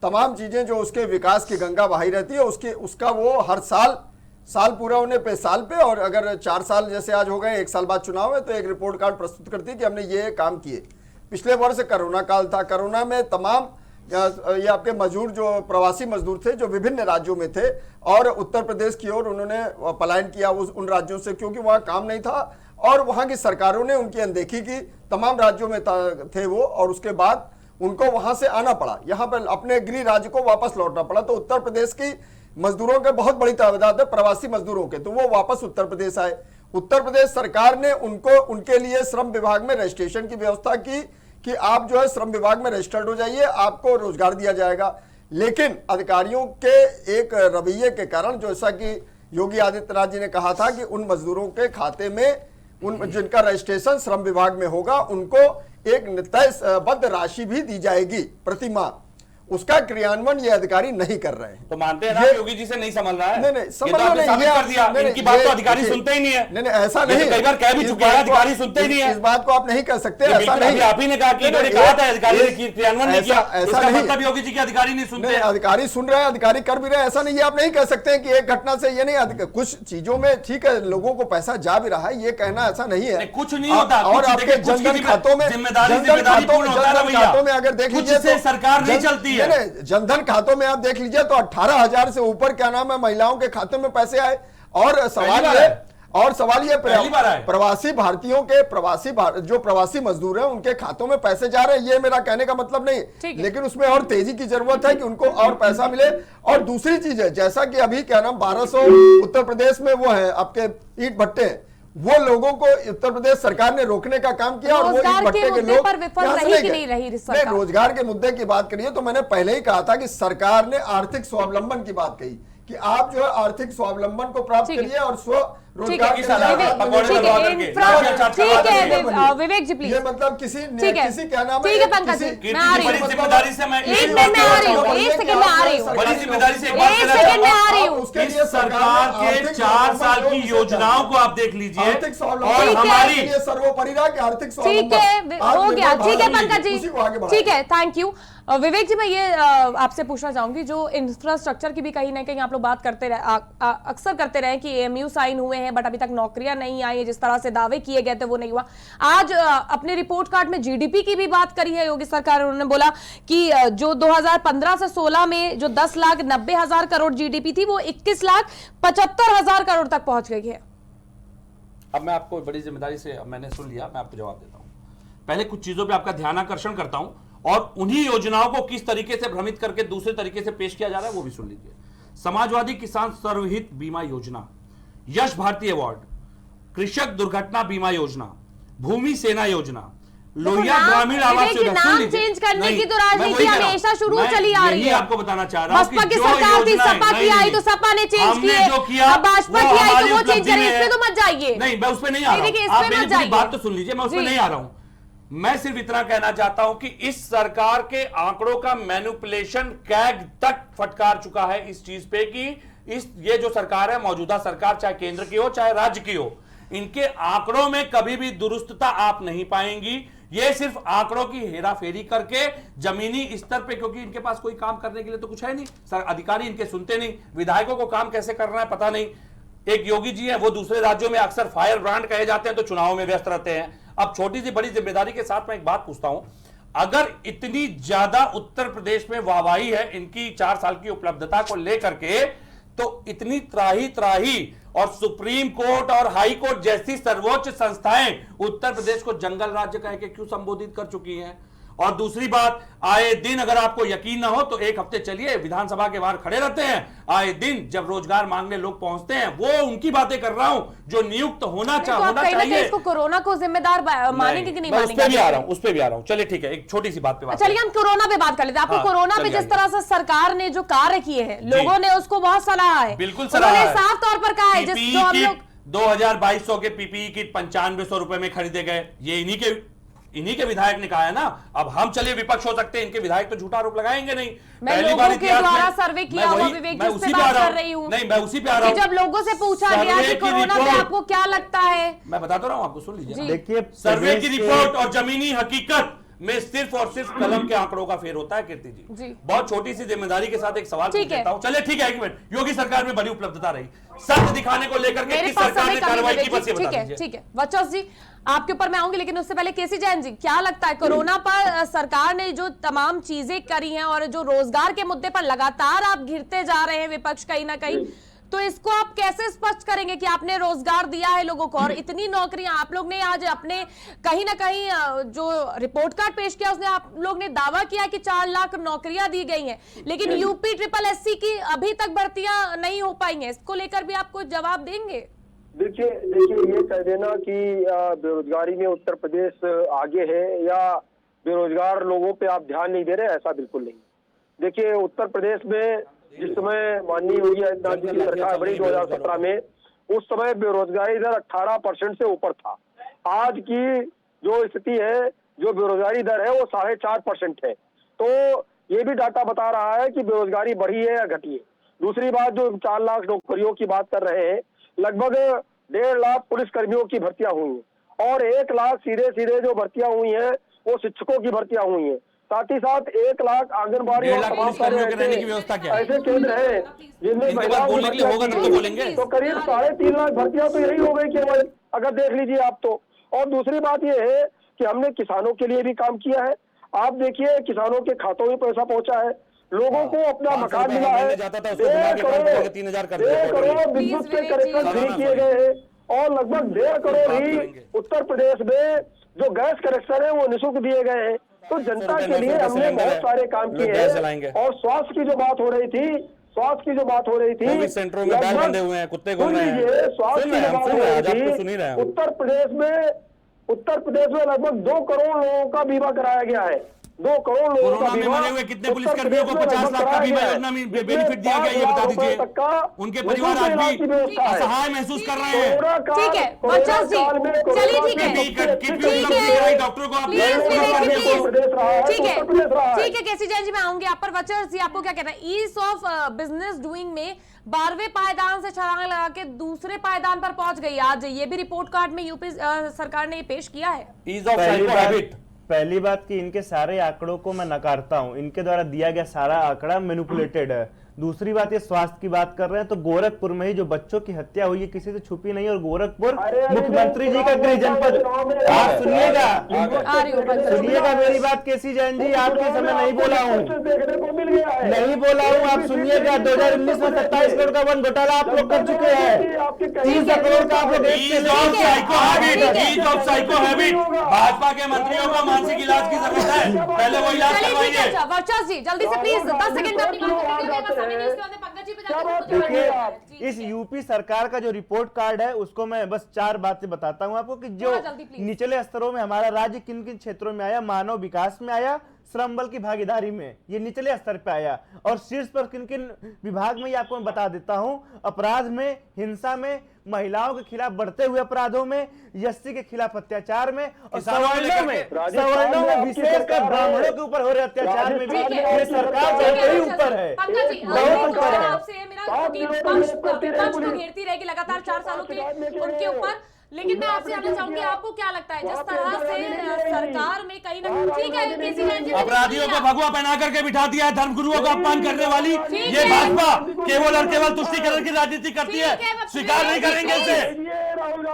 तमाम चीजें जो उसके विकास की गंगा बहाई रहती है उसका वो हर साल पूरा होने पे साल पे, और अगर 4 साल जैसे आज हो गए, 1 साल बाद चुनाव है, तो एक रिपोर्ट कार्ड प्रस्तुत करती है कि हमने ये काम किए। पिछले वर्ष कोरोना काल था, कोरोना में तमाम ये आपके मजदूर जो प्रवासी मजदूर थे जो विभिन्न राज्यों में थे और उत्तर प्रदेश की ओर उन्होंने पलायन किया उन राज्यों से, क्योंकि वहां काम नहीं था और वहां की सरकारों ने उनकी अनदेखी की। तमाम राज्यों में थे वो, और उसके बाद उनको वहां से आना पड़ा, यहाँ पर अपने गृह राज्य को वापस लौटना पड़ा। तो उत्तर प्रदेश की मजदूरों के बहुत बड़ी तादाद है प्रवासी मजदूरों के, तो वो वापस उत्तर प्रदेश आए। उत्तर प्रदेश सरकार ने उनके लिए श्रम विभाग में रजिस्ट्रेशन की व्यवस्था की कि आप जो है श्रम विभाग में रजिस्टर्ड हो जाइए, आपको रोजगार दिया जाएगा। लेकिन अधिकारियों के एक रवैये के कारण, जैसा कि योगी आदित्यनाथ जी ने कहा था कि उन मजदूरों के खाते में उन जिनका रजिस्ट्रेशन श्रम विभाग में होगा उनको एक तयबद्ध राशि भी दी जाएगी प्रति माह, उसका क्रियान्वयन ये अधिकारी नहीं कर रहे हैं। तो मानते हैं ना योगी जी से नहीं संभल रहा है। नहीं ये तो आपने साबित कर दिया, इनकी बात तो अधिकारी सुनते ही नहीं है। नहीं ऐसा नहीं, कई बार कह भी चुके हैं अधिकारी सुनते ही नहीं है। इस बात को आप नहीं कह सकते, ऐसा नहीं। आप ही ने कहा कि इन्होंने कहा था अधिकारी ने क्रियान्वयन नहीं किया, ऐसा इसका नहीं। मतलब योगी जी के अधिकारी नहीं सुनते। अधिकारी सुन रहे हैं, अधिकारी कर भी रहे हैं, ऐसा नहीं है। आप नहीं कह सकते कि एक घटना से ये नहीं, कुछ चीजों में ठीक है लोगों को पैसा जा भी रहा है, ये कहना ऐसा नहीं है। कुछ नहीं होता। और आपके जनधन खातों में अगर देख लीजिए सरकार नहीं चलती है। जनधन खातों में आप देख लीजिए तो 18,000 से ऊपर क्या नाम है महिलाओं के खाते में पैसे आए। और सवाल ये प्रवासी भारतीयों के जो प्रवासी मजदूर हैं उनके खातों में पैसे जा रहे हैं, ये मेरा कहने का मतलब नहीं, लेकिन उसमें और तेजी की जरूरत है कि उनको और पैसा मिले। और दूसरी चीज है, जैसा कि अभी क्या नाम 1200 उत्तर प्रदेश में वो है आपके ईंट भट्टे, वो लोगों को उत्तर प्रदेश सरकार ने रोकने का काम किया और वो ईंट भट्टे के लोग नहीं, रोजगार के मुद्दे की बात करिए तो मैंने पहले ही कहा था कि सरकार ने आर्थिक स्वावलंबन की बात कही कि आप जो है आर्थिक स्वावलंबन को प्राप्त करिए और रोजगार विवेक जी प्लीज। ये मतलब किसी क्या नाम है, ठीक है पंकज जी मैं आ रही हूँ, जिम्मेदारी से मैं एक मिनट में आ रही हूँ, एक सेकंड में आ रही हूँ, बड़ी जिम्मेदारी से एक सेकंड में आ रही हूँ। उसके लिए सरकार के 4 साल की योजनाओं को आप देख लीजिए आर्थिक और हमारी सर्वोपरि रहा कि आर्थिक ठीक है हो गया, ठीक है पंकज जी, ठीक है, थैंक यू। विवेक जी मैं ये आपसे पूछना चाहूंगी, जो इंफ्रास्ट्रक्चर की भी कहीं ना कहीं आप लोग बात करते रहे, अक्सर करते रहे कि एएमयू साइन हुए हैं बट अभी तक नौकरियां नहीं आई है, जिस तरह से दावे किए गए थे वो नहीं हुआ। आज अपने रिपोर्ट कार्ड में जीडीपी की भी बात करी है योगी सरकार, उन्होंने बोला कि जो 2015 से 16 में जो 10,90,000 करोड़ जीडीपी थी वो 21,75,000 करोड़ तक पहुंच गई है। अब मैं आपको बड़ी जिम्मेदारी से मैंने सुन लिया, मैं आपको जवाब देता हूं। पहले कुछ चीजों पे आपका ध्यान आकर्षण करता हूं और उन्हीं योजनाओं को किस तरीके से भ्रमित करके दूसरे तरीके से पेश किया जा रहा है वो भी सुन लीजिए। समाजवादी किसान सर्वहित बीमा योजना, यश भारती अवार्ड, कृषक दुर्घटना बीमा योजना, भूमि सेना योजना, लोहिया ग्रामीण आवास योजना। नाम चेंज करने की तो राजनीति हमेशा शुरू चली आ रही है। आपको बताना चाह रहा हूं बसपा की सरकार थी, सपा की आई तो सपा ने चेंज किया, अब भाजपा की आई तो वो चेंज करे, इसमें तो मत जाइए। नहीं मैं उसमें नहीं आ रहा हूं, आप मेरी बात तो सुन लीजिए, मैं उसमें नहीं आ रहा हूं। मैं सिर्फ इतना कहना चाहता हूं कि इस सरकार के आंकड़ों का मैनिपुलेशन कैग तक फटकार चुका है इस चीज पे कि ये जो सरकार है, मौजूदा सरकार, चाहे केंद्र की हो चाहे राज्य की हो, इनके आंकड़ों में कभी भी दुरुस्तता आप नहीं पाएंगी। ये सिर्फ आंकड़ों की हेराफेरी करके जमीनी स्तर पे, क्योंकि इनके पास कोई काम करने के लिए तो कुछ है नहीं, अधिकारी इनके सुनते नहीं, विधायकों को काम कैसे करना है पता नहीं। एक योगी जी है, वो दूसरे राज्यों में अक्सर फायर ब्रांड कहे जाते हैं तो चुनाव में व्यस्त रहते हैं। अब छोटी सी बड़ी जिम्मेदारी के साथ मैं एक बात पूछता हूं, अगर इतनी ज्यादा उत्तर प्रदेश में वाहवाही है इनकी 4 साल की उपलब्धता को लेकर के, तो इतनी त्राही और सुप्रीम कोर्ट और हाई कोर्ट जैसी सर्वोच्च संस्थाएं उत्तर प्रदेश को जंगल राज्य कह के क्यों संबोधित कर चुकी हैं? और दूसरी बात, आए दिन अगर आपको यकीन ना हो तो एक हफ्ते चलिए विधानसभा के बाहर खड़े रहते हैं, आए दिन जब रोजगार मांगने लोग पहुंचते हैं, वो उनकी बातें कर रहा हूं जो नियुक्त होना चाहिए। इसको कोरोना को जिम्मेदार मानेंगे कि नहीं मानेंगे? उस पे भी आ रहा हूं। चलिए ठीक है, एक छोटी सी बात पे बात, चलिए हम कोरोना पे बात कर लेते हैं। आपको कोरोना पे जिस तरह से सरकार ने जो कार्य किए हैं, लोगों ने उसको बहुत सराहा है, बिल्कुल सराहा है। साफ तौर पर कहा है जिस 2200 के पीपीई किट 9500 रुपए में खरीदे गए, ये इन्हीं के विधायक ने कहा है ना। अब हम चलिए विपक्ष हो सकते हैं, इनके विधायक तो झूठा आरोप लगाएंगे नहीं। मैं लोगों के द्वारा सर्वे किया हुआ विवेक जी से बात कर रही हूं। नहीं मैं उसी पे आ रहा हूं। जब लोगों से पूछा गया कि कोरोना पे आपको क्या लगता है, मैं बताता रहा हूं, आपको सुन लीजिए। देखिए सर्वे की रिपोर्ट और जमीनी हकीकत में सिर्फ और सिर्फ कलम के आंकड़ों का फेर होता है कीर्ति जी। जी। बहुत छोटी सी जिम्मेदारी के साथ एक सवाल पूछ ठीक है। लेता हूं। चलिए ठीक है, एक मिनट, योगी सरकार में बड़ी उपलब्धता रही, सत्य दिखाने को लेकर के मेरे किस पास सरकार समय ने कम है कार्रवाई की, विवेक बस ये जी। बता ठीक है, दीजिए। ठीक है वर्चस्व जी, आपके ऊपर मैं आऊंगी, लेकिन उससे पहले केसी जैन जी, क्या लगता है कोरोना पर सरकार ने जो तमाम चीजें करी हैं और जो रोजगार के मुद्दे पर लगातार आप घिरते जा रहे हैं विपक्ष कहीं ना कहीं, तो इसको आप कैसे स्पष्ट करेंगे कि आपने रोजगार दिया है लोगों को और इतनी नौकरियां आप लोग ने आज अपने कहीं ना कहीं जो रिपोर्ट कार्ड पेश किया उसने आप लोग ने दावा किया कि 4 लाख नौकरियां दी गई हैं, लेकिन यूपी ट्रिपल एससी की अभी तक भर्तियां नहीं हो पाई हैं, इसको लेकर भी आप कुछ जवाब देंगे? देखिए ये कह देना कि बेरोजगारी में उत्तर प्रदेश आगे है या बेरोजगार लोगों पे आप ध्यान नहीं दे रहे, ऐसा बिल्कुल नहीं। देखिए उत्तर प्रदेश में जिस समय माननीय योगी आदित्यनाथ जी की सरकार बनी 2017 में, उस समय बेरोजगारी दर 18% से ऊपर था। आज की जो स्थिति है, जो बेरोजगारी दर है वो 4.5% है। तो ये भी डाटा बता रहा है कि बेरोजगारी बढ़ी है या घटी है। दूसरी बात, जो 4 लाख नौकरियों की बात कर रहे हैं, लगभग 1.5 लाख पुलिस कर्मियों की भर्तियां हुई हैं और 1 लाख सीधे जो भर्तियां हुई हैं वो शिक्षकों की भर्तियां हुई हैं। साथ ही साथ 1 लाख आंगनबाड़ी और तमाम सारे ऐसे केंद्र हैं जिनमें महिलाओं की भर्तियां, तो करीब 3.5 लाख भर्तियां तो यही हो गई केवल, अगर देख लीजिए आप तो। और दूसरी बात यह है कि हमने किसानों के लिए भी काम किया है। आप देखिए किसानों के खातों में पैसा पहुंचा है, लोगों को अपना मकान मिला है, 1.5 करोड़ विद्युत के कनेक्शन फ्री किए गए हैं और लगभग 1.5 करोड़ ही उत्तर प्रदेश में जो गैस कनेक्शन है वो निःशुल्क दिए गए हैं। तो जनता के लिए हमने बहुत सारे काम किए हैं। और स्वास्थ्य की जो बात हो रही थी, सेंटरों में बैल बंधे हुए हैं, कुत्ते घूम रहे हैं, स्वास्थ्य की जो बात हो रही थी, उत्तर प्रदेश में लगभग 2 करोड़ लोगों का बीमा कराया गया है। 2 करोड़ लोगों का बीमा। मरे हुए कितने पुलिसकर्मियों को 50 लाख का बीमा योजना में बेनिफिट दिया गया, ये बता दीजिए। उनके परिवार आज भी असहाय महसूस कर रहे हैं। ठीक है वर्चस्व जी, चलिए ठीक है, डॉक्टरों को ठीक है केसी जैन जी, मैं आऊंगी आप पर। वर्चस्व जी, आपको क्या कहना है ईज ऑफ बिजनेस डूइंग में 12वें पायदान से छलांग लगा के दूसरे पायदान पर पहुंच गई आज, ये भी रिपोर्ट कार्ड में यूपी सरकार ने पेश किया है। ईज ऑफ हैबिट, पहली बात कि इनके सारे आंकड़ों को मैं नकारता हूं, इनके द्वारा दिया गया सारा आंकड़ा मैनिपुलेटेड है। दूसरी बात, ये स्वास्थ्य की बात कर रहे हैं तो गोरखपुर में ही जो बच्चों की हत्या हुई है किसी से छुपी नहीं, और गोरखपुर मुख्यमंत्री जी का गृह जनपद। आप सुनिएगा मेरी बात केसी जैन जी, आपके समय नहीं बोला हूँ, आप सुनिएगा। 2019 में 27 करोड़ का वन घोटाला आप लोग कर चुके हैं, 30 करोड़ का आप लोग भाजपा के मंत्रियों को मानसिक इलाज की जरूरत है, पहले वो इलाज करवाइए। वर्चस्व जी जल्दी से प्लीज 10 सेकंड में अपनी देखिए इस यूपी सरकार का जो रिपोर्ट कार्ड है उसको मैं बस 4 बातें बताता हूं आपको कि जो निचले स्तरों में हमारा राज्य किन किन क्षेत्रों में आया, मानव विकास में आया, श्रम बल की भागीदारी में, ये निचले स्तर पे आया, और शीर्ष पर किन किन विभाग में ये आपको मैं बता देता हूं। अपराध में, हिंसा में, महिलाओं के खिलाफ बढ़ते हुए अपराधों में, एससी के खिलाफ अत्याचार में, और सवर्णों में विशेषकर ब्राह्मणों के ऊपर हो रहे अत्याचार में भी ये सरकार बहुत ही ऊपर है, बहुत ऊपर है। आपसे मेरा विपक्ष को घेरती रहेगी लगातार 4 सालों के उनके ऊपर, लेकिन मैं आपसे जानना चाहूंगी आपको क्या लगता है जिस तरह से सरकार में कहीं ना कहीं, ठीक है केसी जैन जी, अपराधियों को भगवा पहना करके बिठा दिया है, धर्मगुरुओं का अपमान करने वाली ये भाजपा केवल और केवल तुष्टीकरण की राजनीति करती है, स्वीकार नहीं करेंगे इसे।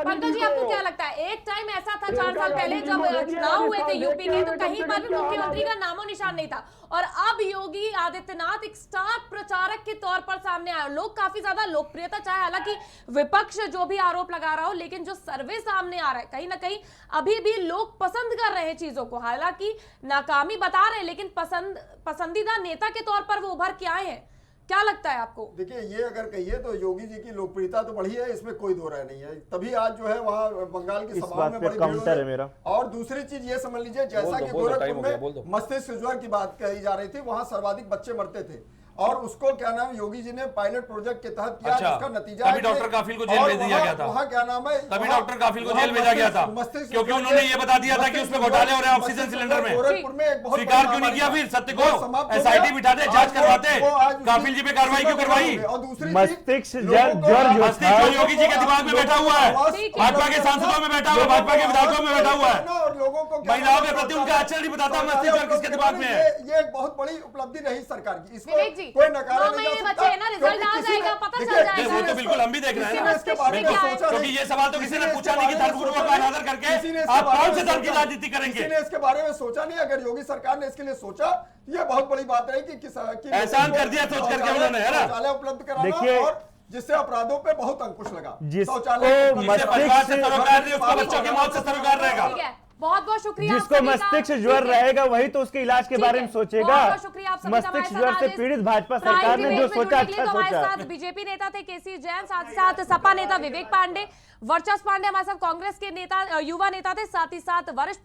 पंकज जी आपको क्या लगता है, एक टाइम ऐसा था 4 साल पहले जब चुनाव हुए थे यूपी के, तो कहीं पर भी मुख्यमंत्री का नामो निशान नहीं था, और अब योगी आदित्यनाथ एक स्टार प्रचारक के तौर पर सामने आए, लोग काफी ज्यादा लोकप्रियता, चाहे हालांकि विपक्ष जो भी आरोप लगा रहा हो, लेकिन जो सर्वे सामने आ रहा है कहीं ना कहीं अभी भी लोग पसंद कर रहे हैं चीजों को, हालांकि नाकामी बता रहे हैं, लेकिन पसंदीदा नेता के तौर पर वो उभर के आए हैं। क्या लगता है आपको? देखिए ये अगर कहिए तो योगी जी की लोकप्रियता तो बढ़ी है, इसमें कोई दो राय नहीं है, तभी आज जो है वहाँ बंगाल की सभा में बड़ी भीड़ है मेरा। और दूसरी चीज ये समझ लीजिए, जैसा कि गोरखपुर में मस्तिष्क ज्वर की बात कही जा रही थी, वहाँ सर्वाधिक बच्चे मरते थे, और उसको क्या नाम योगी जी ने पायलट प्रोजेक्ट के तहत किया, अच्छा, जिसका नतीजा तभी है कि- डॉक्टर काफिल को जेल और भेज दिया वहाँ- गया था। वहाँ क्या नाम है, तभी वहाँ- डॉक्टर काफिल को वहाँ जेल भेजा गया था, मस्तिष्क क्योंकि ज्वर उन्होंने के- ये बता दिया था कि मस्तिष्क उसमें घोटाले हो रहे हैं ज्वर- ऑक्सीजन मस्तिष्क सिलेंडर में। गोरखपुर में एक बहुत स्वीकार बड़ी क्यों नहीं किया महामारी फिर सत्य वो को? समाप्त हो SIT गया। बिठाते, और जांच वो- करवाते, वो आज उसकी काफिल जी पे कार्रवाई क्यों करवाई? और दूसरी चीज, मस्तिष्क लोगों को- ज्वर जो मस्तिष्क था, जो योगी जी के दिमाग में बैठा हुआ है, ठीक है। भाजपा के सांसदों में बैठा हुआ है, भाजपा के विधायकों में बैठा हुआ है, और लोगों को क्या महिलाओं नाम के है, प्रति उनका आचरण नहीं बताता मस्तिष्क ज्वर किसके दिमाग में है। ये एक बहुत बड़ी उपलब्धि रही सरकार की, इसको विवेक जी, कोई नकारा 9 नहीं जा महीने सकता, बचे हैं ना, रिजल्ट क्योंकि आ किसी ने- जाएगा, पता चल देखिए, जाएगा। किसी वो ने तो इसको- बिल्कुल हम भी देख रहे हैं किसी ना। ने इसके बारे में क्या है? सोचा क्योंकि नहीं। ये सवाल तो किसी ने ने पूछा इसके नहीं कि बारे में धर्मगुरुओं सोचा का नहीं। अनादर करके किसी ने इसके आप बारे कौन में से धर्म की सोचा राजनीति नहीं। करेंगे? किसी ने इसके बारे में सोचा नहीं। अगर योगी सरकार ने इसके लिए सोचा, ये बहुत बड़ी बात रही कि एहसान कर दिया सोच करके उन्होंने, है ना? शौचालय उपलब्ध कराना, देखिए, और जिससे अपराधों पे बहुत अंकुश लगा। जिसको शौचालय उपलब्ध जिससे मस्तिष्क परिवार से से- सरोकार नहीं, उसको बच्चों की मौत से सरोकार रहेगा। ठीक है, बहुत बहुत शुक्रिया आप जिसको सभी का। मस्तिष्क ज्वर ठीक है। रहेगा वही तो उसके इलाज के ठीक बारे है, में सोचेगा। बहुत बहुत शुक्रिया आप सभी का हमारे मस्तिष्क साथ ज्वर से आज इस पीड़ित भाजपा प्राइम सरकार ने डिबेट जो में सोचा जुड़ने के लिए अच्छा तो हमारे सोचा। साथ बीजेपी नेता थे केसी जैन, साथ ही साथ सपा नेता विवेक पांडे, वर्चस्व पांडे हमारे साथ कांग्रेस के नेता युवा नेता थे, साथ ही साथ वरिष्ठ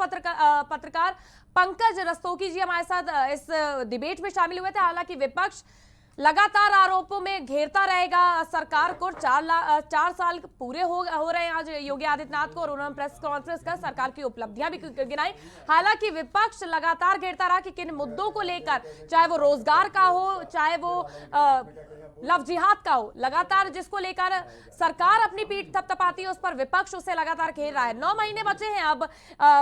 पत्रकार पंकज रस्तोगी जी हमारे साथ इस डिबेट में शामिल हुए थे। हालांकि विपक्ष लगातार आरोपों में घेरता रहेगा सरकार को। 4 साल पूरे हो रहे हैं आज योगी आदित्यनाथ को, और उन्होंने प्रेस कॉन्फ्रेंस कर सरकार की उपलब्धियां भी गिनाई। हालांकि विपक्ष लगातार घेरता रहा कि किन मुद्दों को लेकर, चाहे वो रोजगार का हो, चाहे वो लव जिहाद का हो, लगातार जिसको लेकर सरकार अपनी पीठ थपथपाती है उस पर विपक्ष उसे लगातार घेर रहा है। 9 महीने बचे हैं अब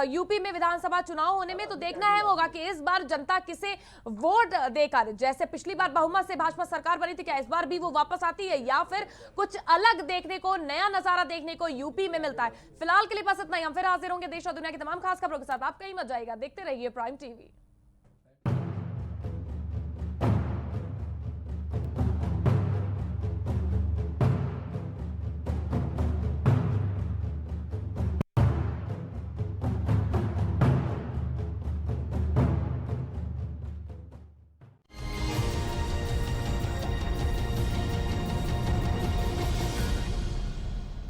यूपी में विधानसभा चुनाव होने में, तो देखना है होगा कि इस बार जनता किसे वोट देकर, जैसे पिछली बार बहुमत से भाजपा सरकार बनी थी, क्या इस बार भी वो वापस आती है या फिर कुछ अलग देखने को, नया नजारा देखने को यूपी में मिलता है। फिलहाल के लिए बस इतना ही। हम फिर हाजिर होंगे देश और दुनिया की तमाम खास खबरों के साथ। आप कहीं मत जाइएगा, देखते रहिए प्राइम टीवी।